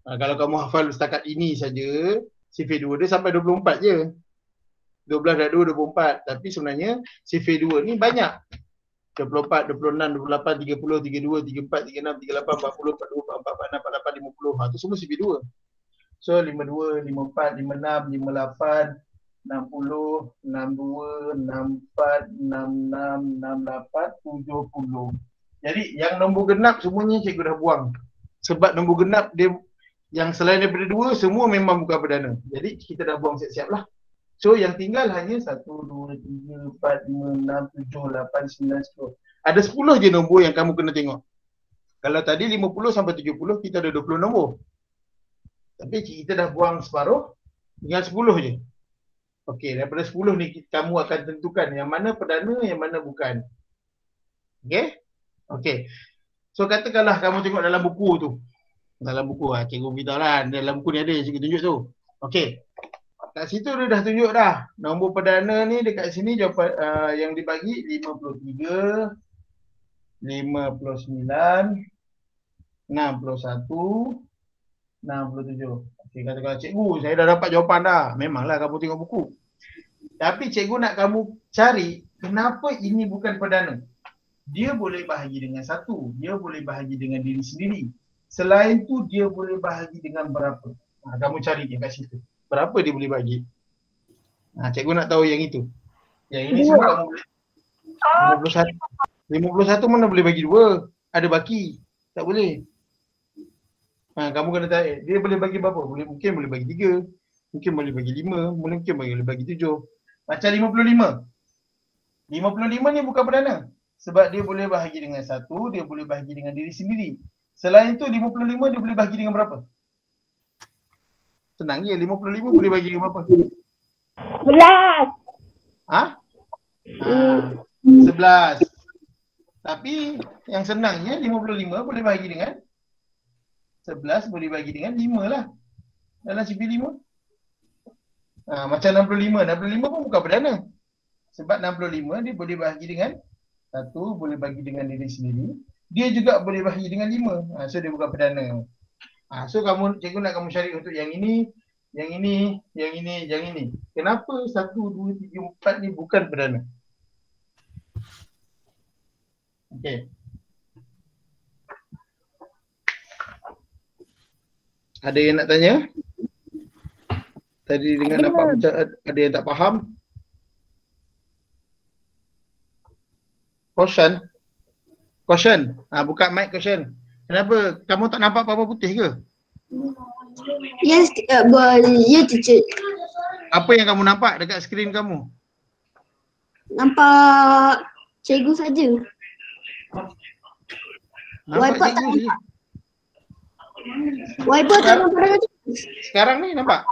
kalau kamu hafal setakat ini saja, CV2 dia sampai 24 je. 12 dah 2, 24. Tapi sebenarnya CV2 ni banyak. 24, 26, 28, 30, 32, 34, 36, 38, 40, 42, 44, 46, 48, 50. Tu semua CV2. So 52, 54, 56, 58, 60, 62, 64, 66, 68, 70. Jadi yang nombor genap semuanya cikgu dah buang. Sebab nombor genap dia yang selain daripada 2 semua memang bukan perdana. Jadi kita dah buang siap-siap lah. So yang tinggal hanya 1, 2, 3, 4, 5, 6, 7, 8, 9, 10. Ada 10 je nombor yang kamu kena tengok. Kalau tadi 50 sampai 70 kita ada 20 nombor. Tapi kita dah buang separuh, tinggal 10 je. Okey, daripada 10 ni kamu akan tentukan yang mana perdana, yang mana bukan. Okey? Okey. So katakanlah kamu tengok dalam buku tu. Dalam buku cikgu beritahu lah, dalam buku ni ada cikgu tunjuk tu. Okey. Kat situ dia dah tunjuk dah. Nombor perdana ni dekat sini jawapan yang dibagi 53, 59, 61, 67. Okey, katakanlah cikgu, saya dah dapat jawapan dah. Memanglah kamu tengok buku. Tapi cikgu nak kamu cari kenapa ini bukan perdana. Dia boleh bahagi dengan 1, dia boleh bahagi dengan diri sendiri. Selain tu dia boleh bahagi dengan berapa. Kamu cari kat situ. Berapa dia boleh bahagi? Cikgu nak tahu yang itu. Yang ini semua kamu boleh. 51 mana boleh bagi 2? Ada baki. Tak boleh. Kamu kena tahu dia boleh bagi berapa? Mungkin boleh bagi 3. Mungkin boleh bagi 5. Mungkin boleh bagi 7. Macam 55. 55 ni bukan perdana. Sebab dia boleh bahagi dengan 1, dia boleh bahagi dengan diri sendiri. Selain itu 55 dia boleh bahagi dengan berapa? Senang je, 55 boleh bagi dengan berapa? 11. Tapi yang senangnya 55 boleh bahagi dengan 11 boleh bagi dengan 5 lah. Dalam CP5. Macam 65. 65 pun bukan perdana. Sebab 65 dia boleh bahagi dengan 1, boleh bagi dengan diri sendiri. Dia juga boleh bahagi dengan 5. So dia bukan perdana. So cikgu nak kamu cari untuk yang ini, yang ini, yang ini, yang ini. Kenapa 1, 2, 3, 4 ni bukan perdana? Okey. Ada yang nak tanya? Tadi dengan nampak macam ada yang tak faham? Caution. Buka mic caution. Kenapa? Kamu tak nampak apa-apa putih ke? Yes, ya teacher. Apa yang kamu nampak dekat skrin kamu? Nampak cikgu saja. Nampak Wiper cikgu saja. Wiper tak nampak dengan cikgu. Sekarang ni nampak?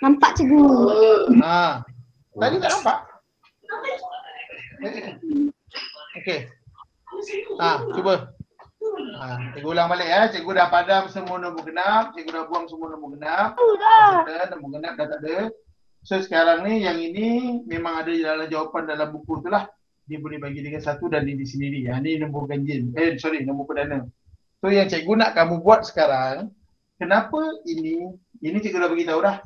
Nampak cikgu. Tadi tak nampak? Okey. Cuba. Cikgu ulang balik ya. Cikgu dah padam semua nombor genap. Cikgu dah buang semua nombor genap. Nombor genap dah tak ada. So sekarang ni yang ini memang ada dalam jawapan dalam buku tu lah. Dia boleh bagi dengan 1 dan diri sendiri. Ni nombor ganjil. Nombor perdana. So yang cikgu nak kamu buat sekarang, kenapa ini cikgu dah bagi tahu dah.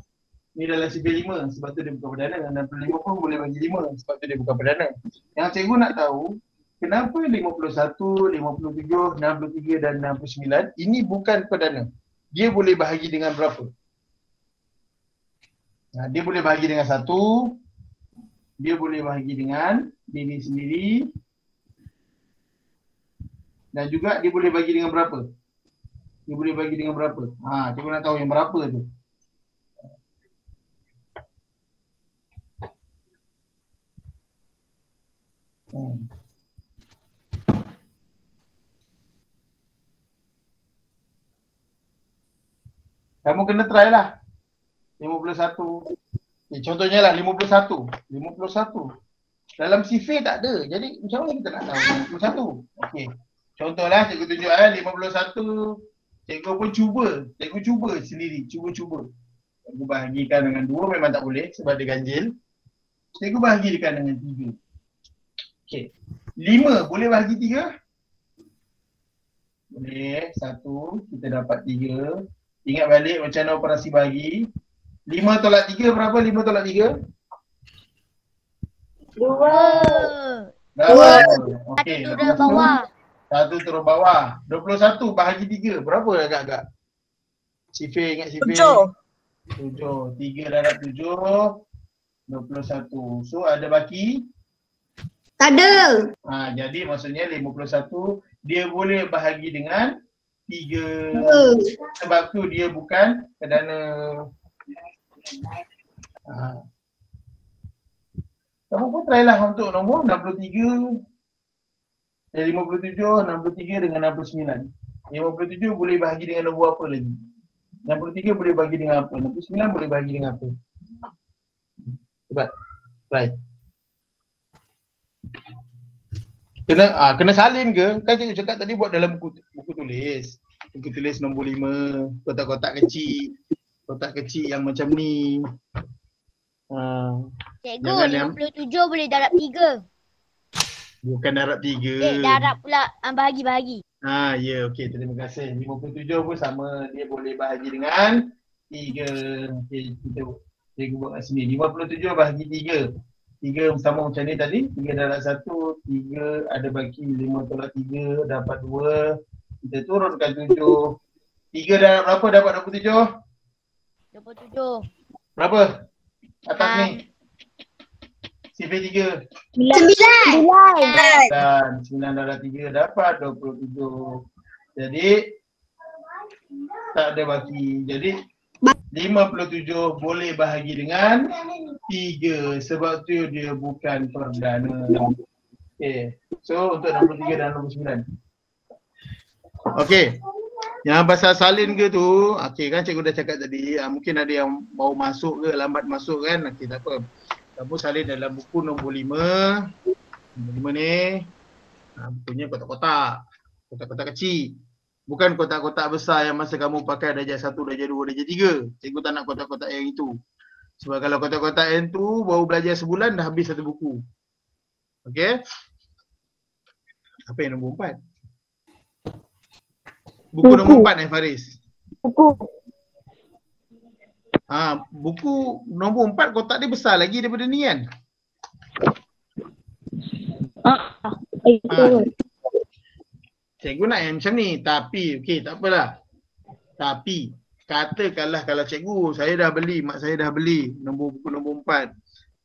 Ni dalam CP5 sebab tu dia bukan perdana. Dan 65 pun boleh bagi 5 sebab tu dia bukan perdana. Yang cikgu nak tahu, kenapa 51, 57, 63 dan 69 ini bukan perdana. Dia boleh bahagi dengan berapa? Dia boleh bahagi dengan 1. Dia boleh bahagi dengan diri sendiri. Dan juga dia boleh bagi dengan berapa? Dia boleh bagi dengan berapa? Cikgu nak tahu yang berapa tu. Kamu kena try lah. 51. Contohnya lah 51. 51. Dalam CV tak ada. Jadi macam mana kita nak tahu 51? Okey. Contohlah cikgu tunjuk 51. Cikgu pun cuba. Cikgu cuba sendiri. Cuba. Cikgu bahagikan dengan 2 memang tak boleh sebab dia ganjil. Cikgu bahagikan dengan 3. Okey. 5 boleh bahagi 3? Boleh. 1. Kita dapat 3. Ingat balik macam mana operasi bahagi. 5 tolak 3 berapa? 5 tolak 3? 2. Berapa? Satu Okey. turun bawah. 1 turun bawah. 21 bahagi 3. Berapa agak-agak? Sifir, ingat sifir. 7. 3 darab 7. 21. So ada baki? Tak ada. Jadi maksudnya 51 dia boleh bahagi dengan 3. Sebab tu dia bukan perdana. Kamu pun try lah untuk nombor 63. 57, 63 dengan 69. 57 boleh bahagi dengan nombor apa lagi? 63 boleh bahagi dengan apa? 69 boleh bahagi dengan apa? Cuba try. Kena salin ke? Kan cikgu cakap tadi buat dalam buku tulis. Buku tulis nombor 5, kotak-kotak kecil. Kotak kecil yang macam ni. Cikgu, 57 boleh darab 3. Bukan darab 3. Darab pula bahagi-bahagi. Ya, okey, terima kasih. 57 pun sama, dia boleh bahagi dengan 3. Okey, cikgu buat kat sini. 57 bahagi 3. 3 sama macam ni tadi. 3 darab 1, 3 ada baki 5 tolak 3, dapat 2. Kita turunkan 7. 3 darab berapa dapat 27? 27. Berapa? Atas ni. Sifir 3. 9. Dan 9 darab 3 dapat 27. Jadi tak ada baki. Jadi 57 boleh bahagi dengan 3 sebab tu dia bukan perdana. Okey. So untuk 63 dan 69. Okey. Yang pasal salin ke tu, okey kan cikgu dah cakap tadi, mungkin ada yang mau masuk ke, lambat masuk kan. Okey, tak apa. Kamu salin dalam buku nombor 5. Nombor 5 ni. Bukunya kotak-kotak. Kotak-kotak kecil. Bukan kotak-kotak besar yang masa kamu pakai darjah 1, darjah 2, darjah 3. Cikgu tak nak kotak-kotak yang itu. Sebab kalau kotak-kotak yang tu baru belajar sebulan dah habis satu buku. Okey? Apa yang nombor 4? Buku nombor 4 Faris. Buku nombor 4 kotak dia besar lagi daripada ni kan? Cikgu nak yang macam ni, tapi okey tak apalah. Tapi katakanlah kalau cikgu saya dah beli, mak saya dah beli buku nombor 4.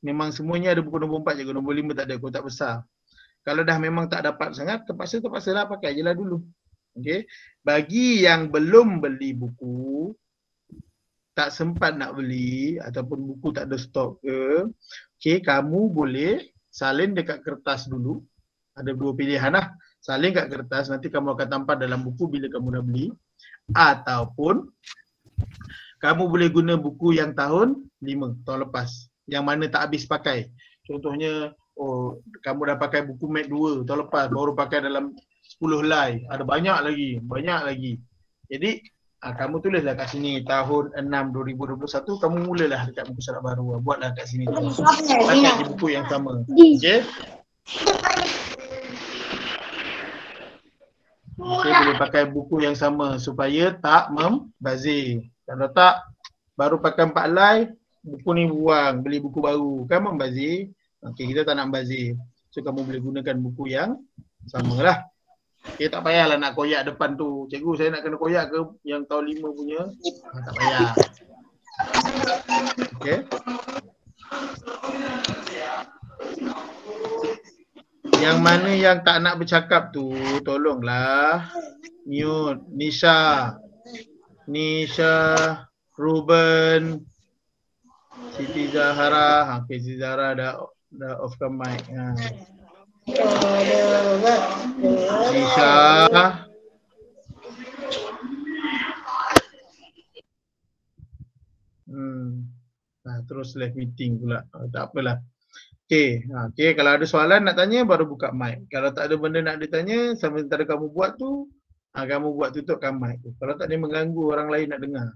Memang semuanya ada buku nombor 4 cikgu, nombor 5 tak ada, kotak besar. Kalau dah memang tak dapat sangat, terpaksa-lah pakai je lah dulu. Okey. Bagi yang belum beli buku, tak sempat nak beli ataupun buku tak ada stok ke, okey, kamu boleh salin dekat kertas dulu. Ada 2 pilihan lah. Salin kat kertas, nanti kamu akan tampal dalam buku bila kamu dah beli. Ataupun kamu boleh guna buku yang tahun 5, tahun lepas. Yang mana tak habis pakai. Contohnya, kamu dah pakai buku Mat 2 tahun lepas, baru pakai dalam 10 helai. Ada banyak lagi. Jadi, kamu tulislah kat sini tahun 6 2021, kamu mulalah dekat buku syarat baru. Buatlah kat sini. Pakai di buku yang sama. Okey? Okey, boleh pakai buku yang sama supaya tak membazir. Kalau tak, baru pakai 4 helai, buku ni buang, beli buku baru. Kan membazir. Okey, kita tak nak membazir. So, kamu boleh gunakan buku yang samalah. Okey, tak payahlah nak koyak depan tu. Cikgu, saya nak kena koyak ke yang tahun 5 punya? Tak payah. Okey. Yang mana yang tak nak bercakap tu, tolonglah mute. Nisha, Ruben, Siti Zahara. Siti Zahara dah off the mic. Isha. Terus live meeting pula. Tak apalah. Okey, okey, kalau ada soalan nak tanya baru buka mic. Kalau tak ada benda nak ditanya, sementara kamu buat tu, kamu buat tutupkan mic tu. Kalau tak dia mengganggu orang lain nak dengar.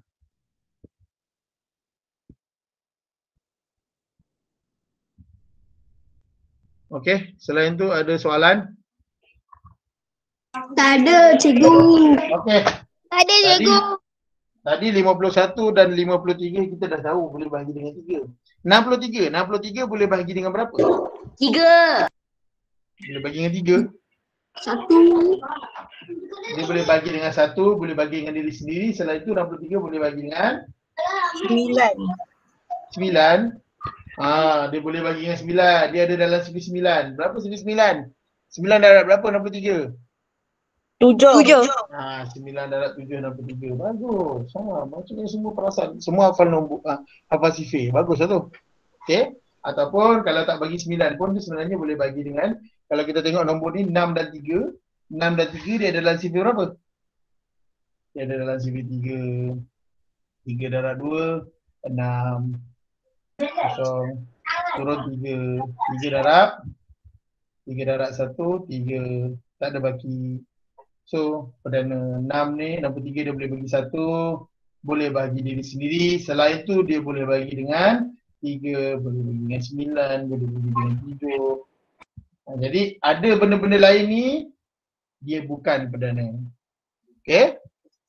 Okey, selain tu ada soalan? Tak ada, cikgu. Okey. Tak ada, cikgu. Tadi 51 dan 53 kita dah tahu boleh bahagi dengan 3. 63 boleh bahagi dengan berapa? 3. Boleh bahagi dengan 3. 1. Dia boleh bagi dengan 1, boleh bagi dengan diri sendiri. Selain itu 63 boleh bagi dengan 9. Dia boleh bagi dengan 9. Dia ada dalam segi 9. Berapa segi 9? 9 darab berapa 63? 7. 9 darab 7 63. Bagus. Maksudnya semua perasan. Semua hafal nombor, hafal sifir. Bagus lah tu. Okey. Ataupun kalau tak bagi 9 pun dia sebenarnya boleh bagi dengan, kalau kita tengok nombor ni 6 dan 3. 6 dan 3 dia ada dalam sifir berapa? Dia ada dalam sifir 3. 3 darab 2, 6. Kosong. Turun 3. 3 darab 1, 3. Tak ada baki. So, perdana 6 ni, nombor 3 dia boleh bagi 1. Boleh bagi diri sendiri. Selain itu dia boleh bagi dengan 3. Boleh bagi dengan 9. Boleh bagi dengan 7. Jadi ada benda-benda lain ni, dia bukan perdana. Okay.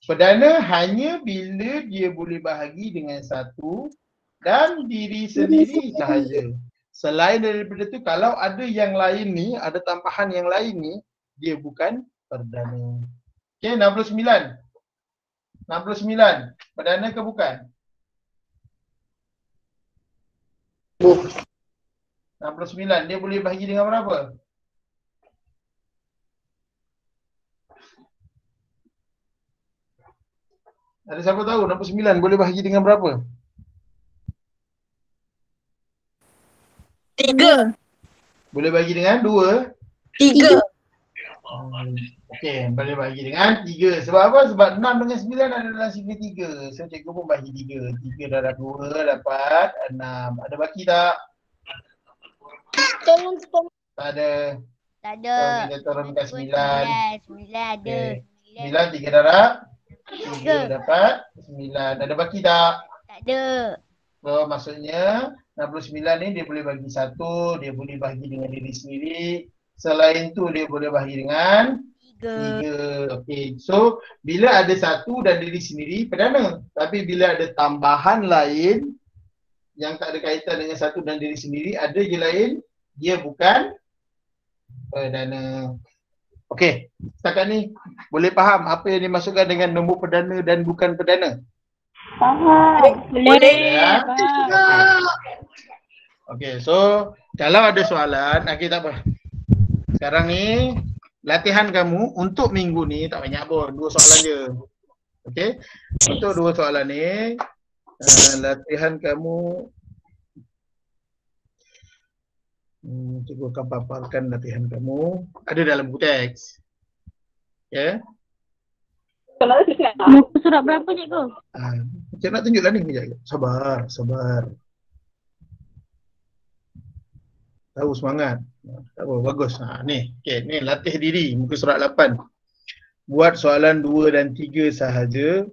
Perdana hanya bila dia boleh bahagi dengan 1 dan diri sendiri sahaja. Selain daripada itu, kalau ada yang lain ni, ada tambahan yang lain ni, dia bukan perdana. Okay, 69. 69. Perdana ke bukan? 69. Dia boleh bahagi dengan berapa? Ada siapa tahu 69 boleh bahagi dengan berapa? 3. Boleh bagi dengan 2? 3. Okey, boleh bagi dengan 3. Sebab apa? Sebab 6 dengan 9 ada dalam sifir 3. So cikgu pun bagi 3. 3 darab 2 dapat 6. Ada baki tak? Tak ada. Tak ada. So kita turunkan 9. 9 ada. 9 3 darab 3 dapat 9. Ada baki tak? Tak ada. So maksudnya 69 ni dia boleh bagi 1, dia boleh bagi dengan diri sendiri. Selain tu dia boleh bagi dengan 3. Okey. So bila ada 1 dan diri sendiri perdana. Tapi bila ada tambahan lain yang tak ada kaitan dengan 1 dan diri sendiri, ada je lain, dia bukan perdana. Okey. Setakat ni boleh faham apa yang dimasukkan dengan nombor perdana dan bukan perdana? Faham. Boleh ya? Okey, so kalau ada soalan, okey tak apa. Sekarang ni latihan kamu untuk minggu ni tak banyak pun, 2 soalan je. Okey. Untuk 2 soalan ni latihan kamu cikgu akan paparkan latihan kamu ada dalam buku teks. Ya. Muka surat berapa, cikgu? Cikgu nak tunjuklah ni kejap. Sabar. Tahu semangat. Tak apa, bagus. Ni. Okey, ni latih diri muka surat 8. Buat soalan 2 dan 3 sahaja.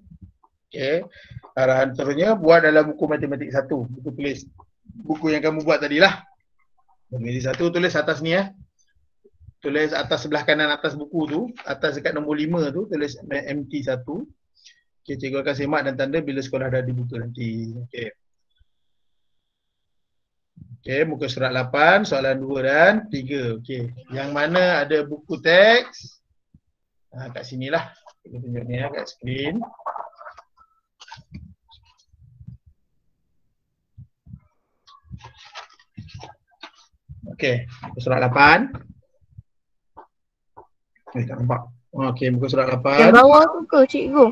Okey. Arahan terusnya buat dalam buku matematik 1. Buku tulis. Buku yang kamu buat tadilah. Matematik 1 tulis atas ni ya. Tulis atas sebelah kanan atas buku tu, atas dekat nombor 5 tu tulis MT1. Okey, cikgu akan semak dan tanda bila sekolah dah dibuka nanti. Okey. Okey, muka surat 8, soalan 2 dan 3. Okey. Yang mana ada buku teks? Kat sinilah. Kita tunjuk ni ya kat skrin. Okey, muka surat 8. Tak nampak. Okey, muka surat 8. Yang bawah tu ke, cikgu?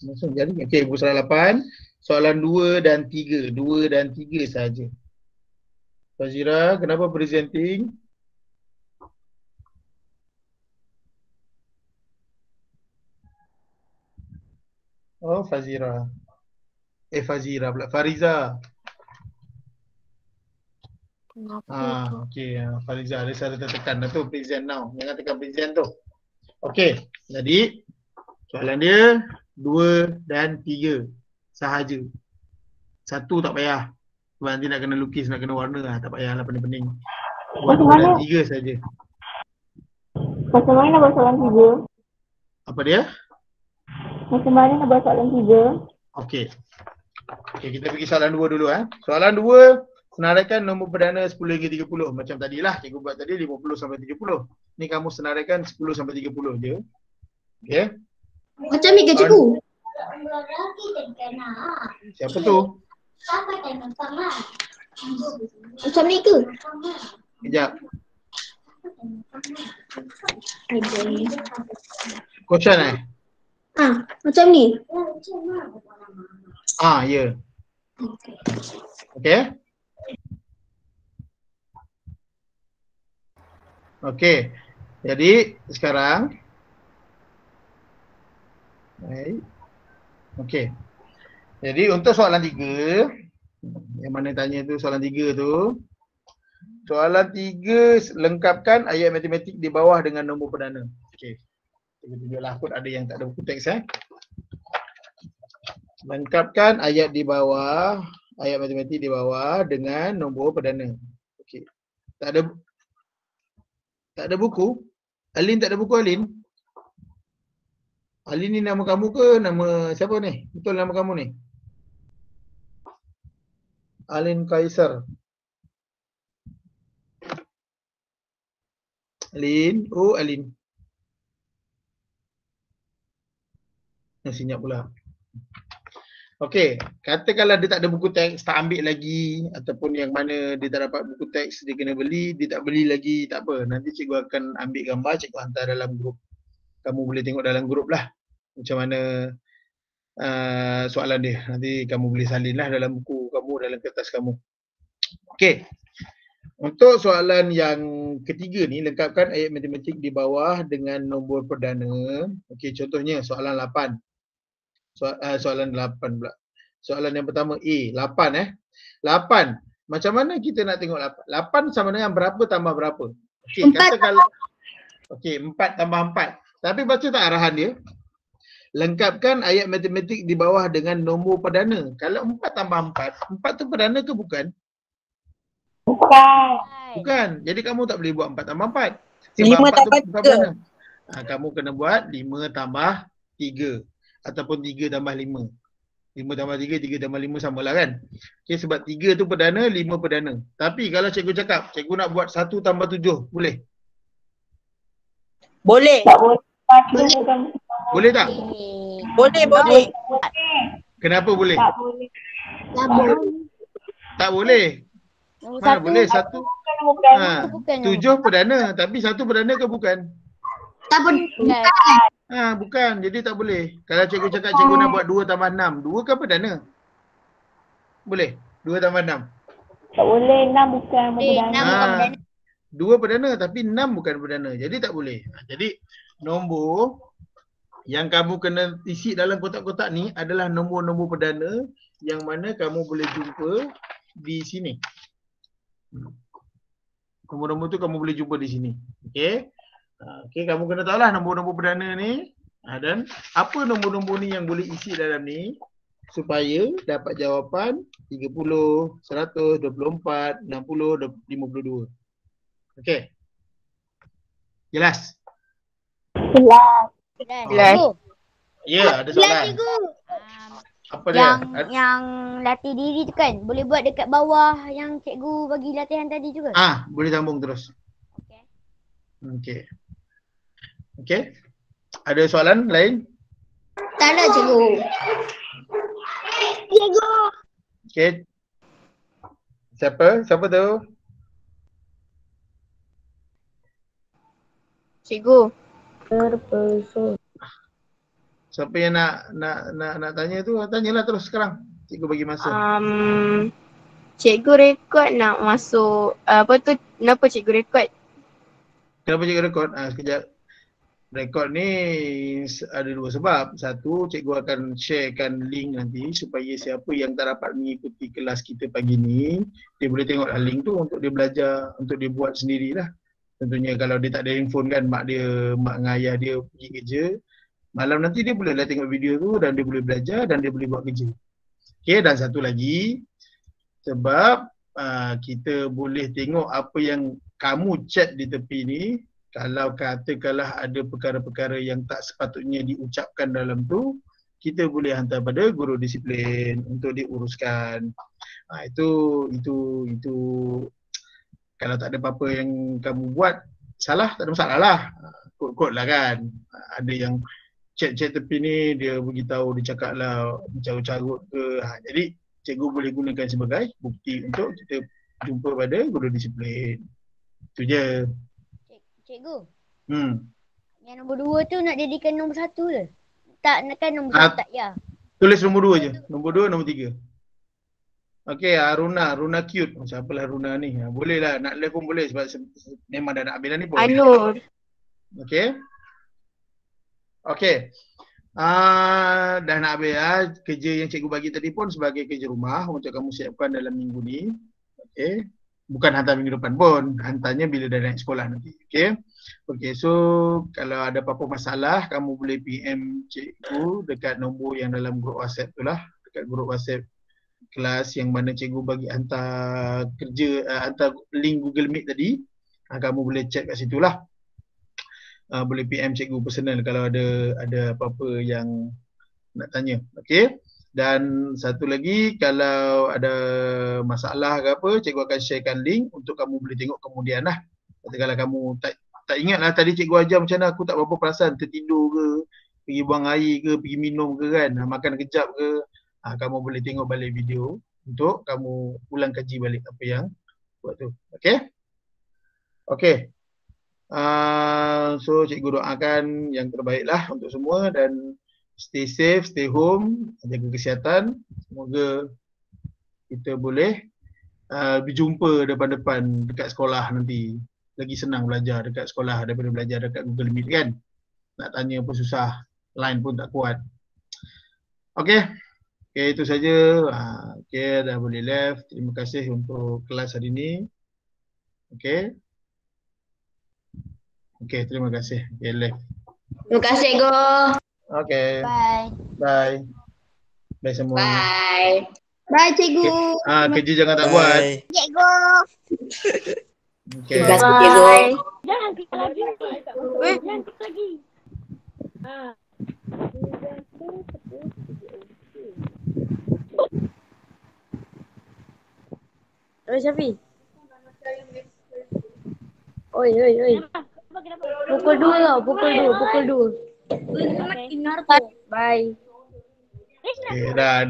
Langsung jadi. Okey, muka surat 8. Soalan 2 dan 3. 2 dan 3 saja. Fazira, kenapa presenting? Oh, Fazira. Fazira pula. Fariza. Okey. Fariza ada cara tertekan dah tu. Present now. Jangan tekan present tu. Okey. Jadi, soalan dia 2 dan 3 sahaja. 1 tak payah. Sebab nanti nak kena lukis, nak kena warna lah. Tak payahlah pening-pening. Buat 2 dan 3 saja. Macam mana nak buat soalan 3? Apa dia? Macam mana nak buat soalan 3? Okey. Okey, kita pergi soalan 2 dulu. Soalan 2, senaraikan nombor perdana 10 hingga 30. Macam tadilah, cikgu buat tadi 50 sampai 70. Ni kamu senaraikan 10 sampai 30 je. Okey. Macam ni ke cikgu? Siapa tu? Macam ni ke? Kejap. Question Macam ni. Ya. Okey. Okey. Jadi sekarang baik. Okey. Jadi untuk soalan 3, yang mana tanya tu soalan 3 tu. Soalan 3, lengkapkan ayat matematik di bawah dengan nombor perdana. Okey. Kita tunjuklah kot ada yang tak ada buku teks Lengkapkan ayat di bawah, ayat matematik di bawah dengan nombor perdana. Okey. Tak ada buku? Alin tak ada buku Alin? Alin ni nama kamu ke nama siapa ni? Betul nama kamu ni? Alin Kaiser. Alin, Alin. Senyap pula. Okey, katakanlah dia tak ada buku teks, tak ambil lagi, ataupun yang mana dia tak dapat buku teks, dia kena beli, dia tak beli lagi, tak apa. Nanti cikgu akan ambil gambar, cikgu hantar dalam grup. Kamu boleh tengok dalam grup lah macam mana soalan dia. Nanti kamu boleh salin lah dalam buku kamu, dalam kertas kamu. Okey. Untuk soalan yang ketiga ni, lengkapkan ayat matematik di bawah dengan nombor perdana. Okey, contohnya soalan 8. Soalan 8 pula. Soalan yang pertama A, 8 8. Macam mana kita nak tengok 8? 8 sama dengan berapa tambah berapa? Okey, katakanlah 4 tambah 4. Tapi baca tak arahan dia? Lengkapkan ayat matematik di bawah dengan nombor perdana. Kalau 4 tambah 4, 4 tu perdana ke bukan? Bukan. Jadi kamu tak boleh buat 4 tambah 4. Sebab 5 tambah 3. Kamu kena buat 5 tambah 3. Ataupun 3 tambah 5. 5 tambah 3, 3 tambah 5 samalah kan? Okay, sebab 3 tu perdana, 5 perdana. Tapi kalau cikgu cakap, cikgu nak buat 1 tambah 7, boleh? Boleh. Boleh tak? Boleh. Kenapa boleh? Tak boleh. Nombor Mana satu. boleh? 1. Bukan. 7 perdana, tapi 1 perdana ke bukan? Tak pun. Bukan. Jadi tak boleh. Kalau cikgu cakap cikgu nak buat 2 tambah 6, 2 kan perdana? Boleh? 2 tambah 6. Tak boleh, 6 bukan Enam bukan perdana. 2 perdana tapi 6 bukan perdana. Jadi tak boleh. Jadi nombor yang kamu kena isi dalam kotak-kotak ni adalah nombor-nombor perdana yang mana kamu boleh jumpa di sini. Nombor-nombor tu kamu boleh jumpa di sini. Okey. Okey, kamu kena tahulah nombor-nombor perdana ni. Dan apa nombor-nombor ni yang boleh isi dalam ni supaya dapat jawapan 30, 100, 24, 60, 52. Okey. Jelas? Jelas. Ya, ada soalan. Apa dia? Yang latih diri tu kan, boleh buat dekat bawah yang cikgu bagi latihan tadi juga. Boleh sambung terus. Okey. Ada soalan lain? Tak ada cikgu. Okey. Siapa tu? Cikgu. Siapa yang nak tanya tu, tanyalah terus sekarang. Cikgu bagi masa. Cikgu rekod nak masuk apa tu? Kenapa cikgu rekod? Kenapa cikgu rekod? Sekejap. rekod ni ada dua sebab. Satu, cikgu akan sharekan link nanti supaya siapa yang tak dapat mengikuti kelas kita pagi ni, dia boleh tengok link tu untuk dia belajar, untuk dia buat sendirilah. Tentunya kalau dia tak ada handphone kan, mak dengan ayah dia pergi kerja, malam nanti dia bolehlah tengok video tu dan dia boleh belajar dan dia boleh buat kerja. Okay, dan satu lagi, sebab kita boleh tengok apa yang kamu chat di tepi ni. Kalau katakanlah ada perkara-perkara yang tak sepatutnya diucapkan dalam tu, kita boleh hantar pada guru disiplin untuk diuruskan. Itu kalau tak ada apa-apa yang kamu buat salah, tak ada masalah lah. Kod-kod lah kan. Ada yang chat-chat tepi ni dia beritahu, dia cakap lah carut-carut ke. Jadi cikgu boleh gunakan sebagai bukti untuk kita jumpa pada guru disiplin. Itu je. Cikgu, Hmm. yang nombor 2 tu nak jadikan nombor 1 ke? Tak, nakkan nombor 1 tak ya. Tulis nombor 2 je. Nombor 2, nombor 3. Okey, Runa cute. Siapalah Runa ni? Boleh lah, nak live pun boleh sebab memang dah nak habis dah ni pun. Anur. Okey. Okey. Dah nak habis lah. Kerja yang cikgu bagi tadi pun sebagai kerja rumah untuk kamu siapkan dalam minggu ni. Okey. Bukan hantar minggu depan pun, hantarnya bila dah naik sekolah nanti. Okey. Okey, so kalau ada apa-apa masalah, kamu boleh PM cikgu dekat nombor yang dalam grup WhatsApp tu lah. Dekat grup WhatsApp kelas yang mana cikgu bagi hantar hantar link Google Meet tadi. Kamu boleh chat kat situ lah. Boleh PM cikgu personal kalau ada apa-apa yang nak tanya. Okey. Dan satu lagi, kalau ada masalah ke apa, cikgu akan sharekan link untuk kamu boleh tengok kemudian lah. Katakanlah kamu tak ingat lah tadi cikgu ajar macam mana, aku tak berapa perasan, tertidur ke, pergi buang air ke, pergi minum ke kan, makan kejap ke, kamu boleh tengok balik video untuk kamu ulang kaji balik apa yang buat tu. Okay? Okay. So cikgu doakan yang terbaik lah untuk semua dan stay safe, stay home, jaga kesihatan. Semoga kita boleh berjumpa depan-depan dekat sekolah nanti. Lagi senang belajar dekat sekolah daripada belajar dekat Google Meet kan. Nak tanya pun susah, line pun tak kuat. Okay. Okay, itu saja. Okay, dah boleh left. Terima kasih untuk kelas hari ini. Okay. Okay, terima kasih. Okay, left. Terima kasih, cikgu. Okay. Bye. Bye. Bye semua. Bye. Bye, cikgu. Kerja jangan tak buat. Cikgu. Okay. Terima kasih, cikgu. Jangan klik lagi. Jangan klik lagi. Oi Syafi. Oi. Pukul 2 tau, pukul 2. Bye. Okay, dah.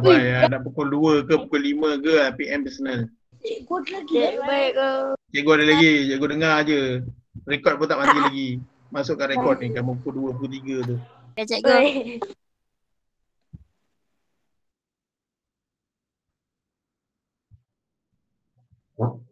Bye. Nak pukul 2 ke pukul 5 ke PM personal. Baik ke? Cikgu ada lagi. Cikgu dengar je. Rekod pun tak mati lagi. Masukkan rekod ni. Kamu pukul 2, pukul 3 tu. Ya cikgu. Oh.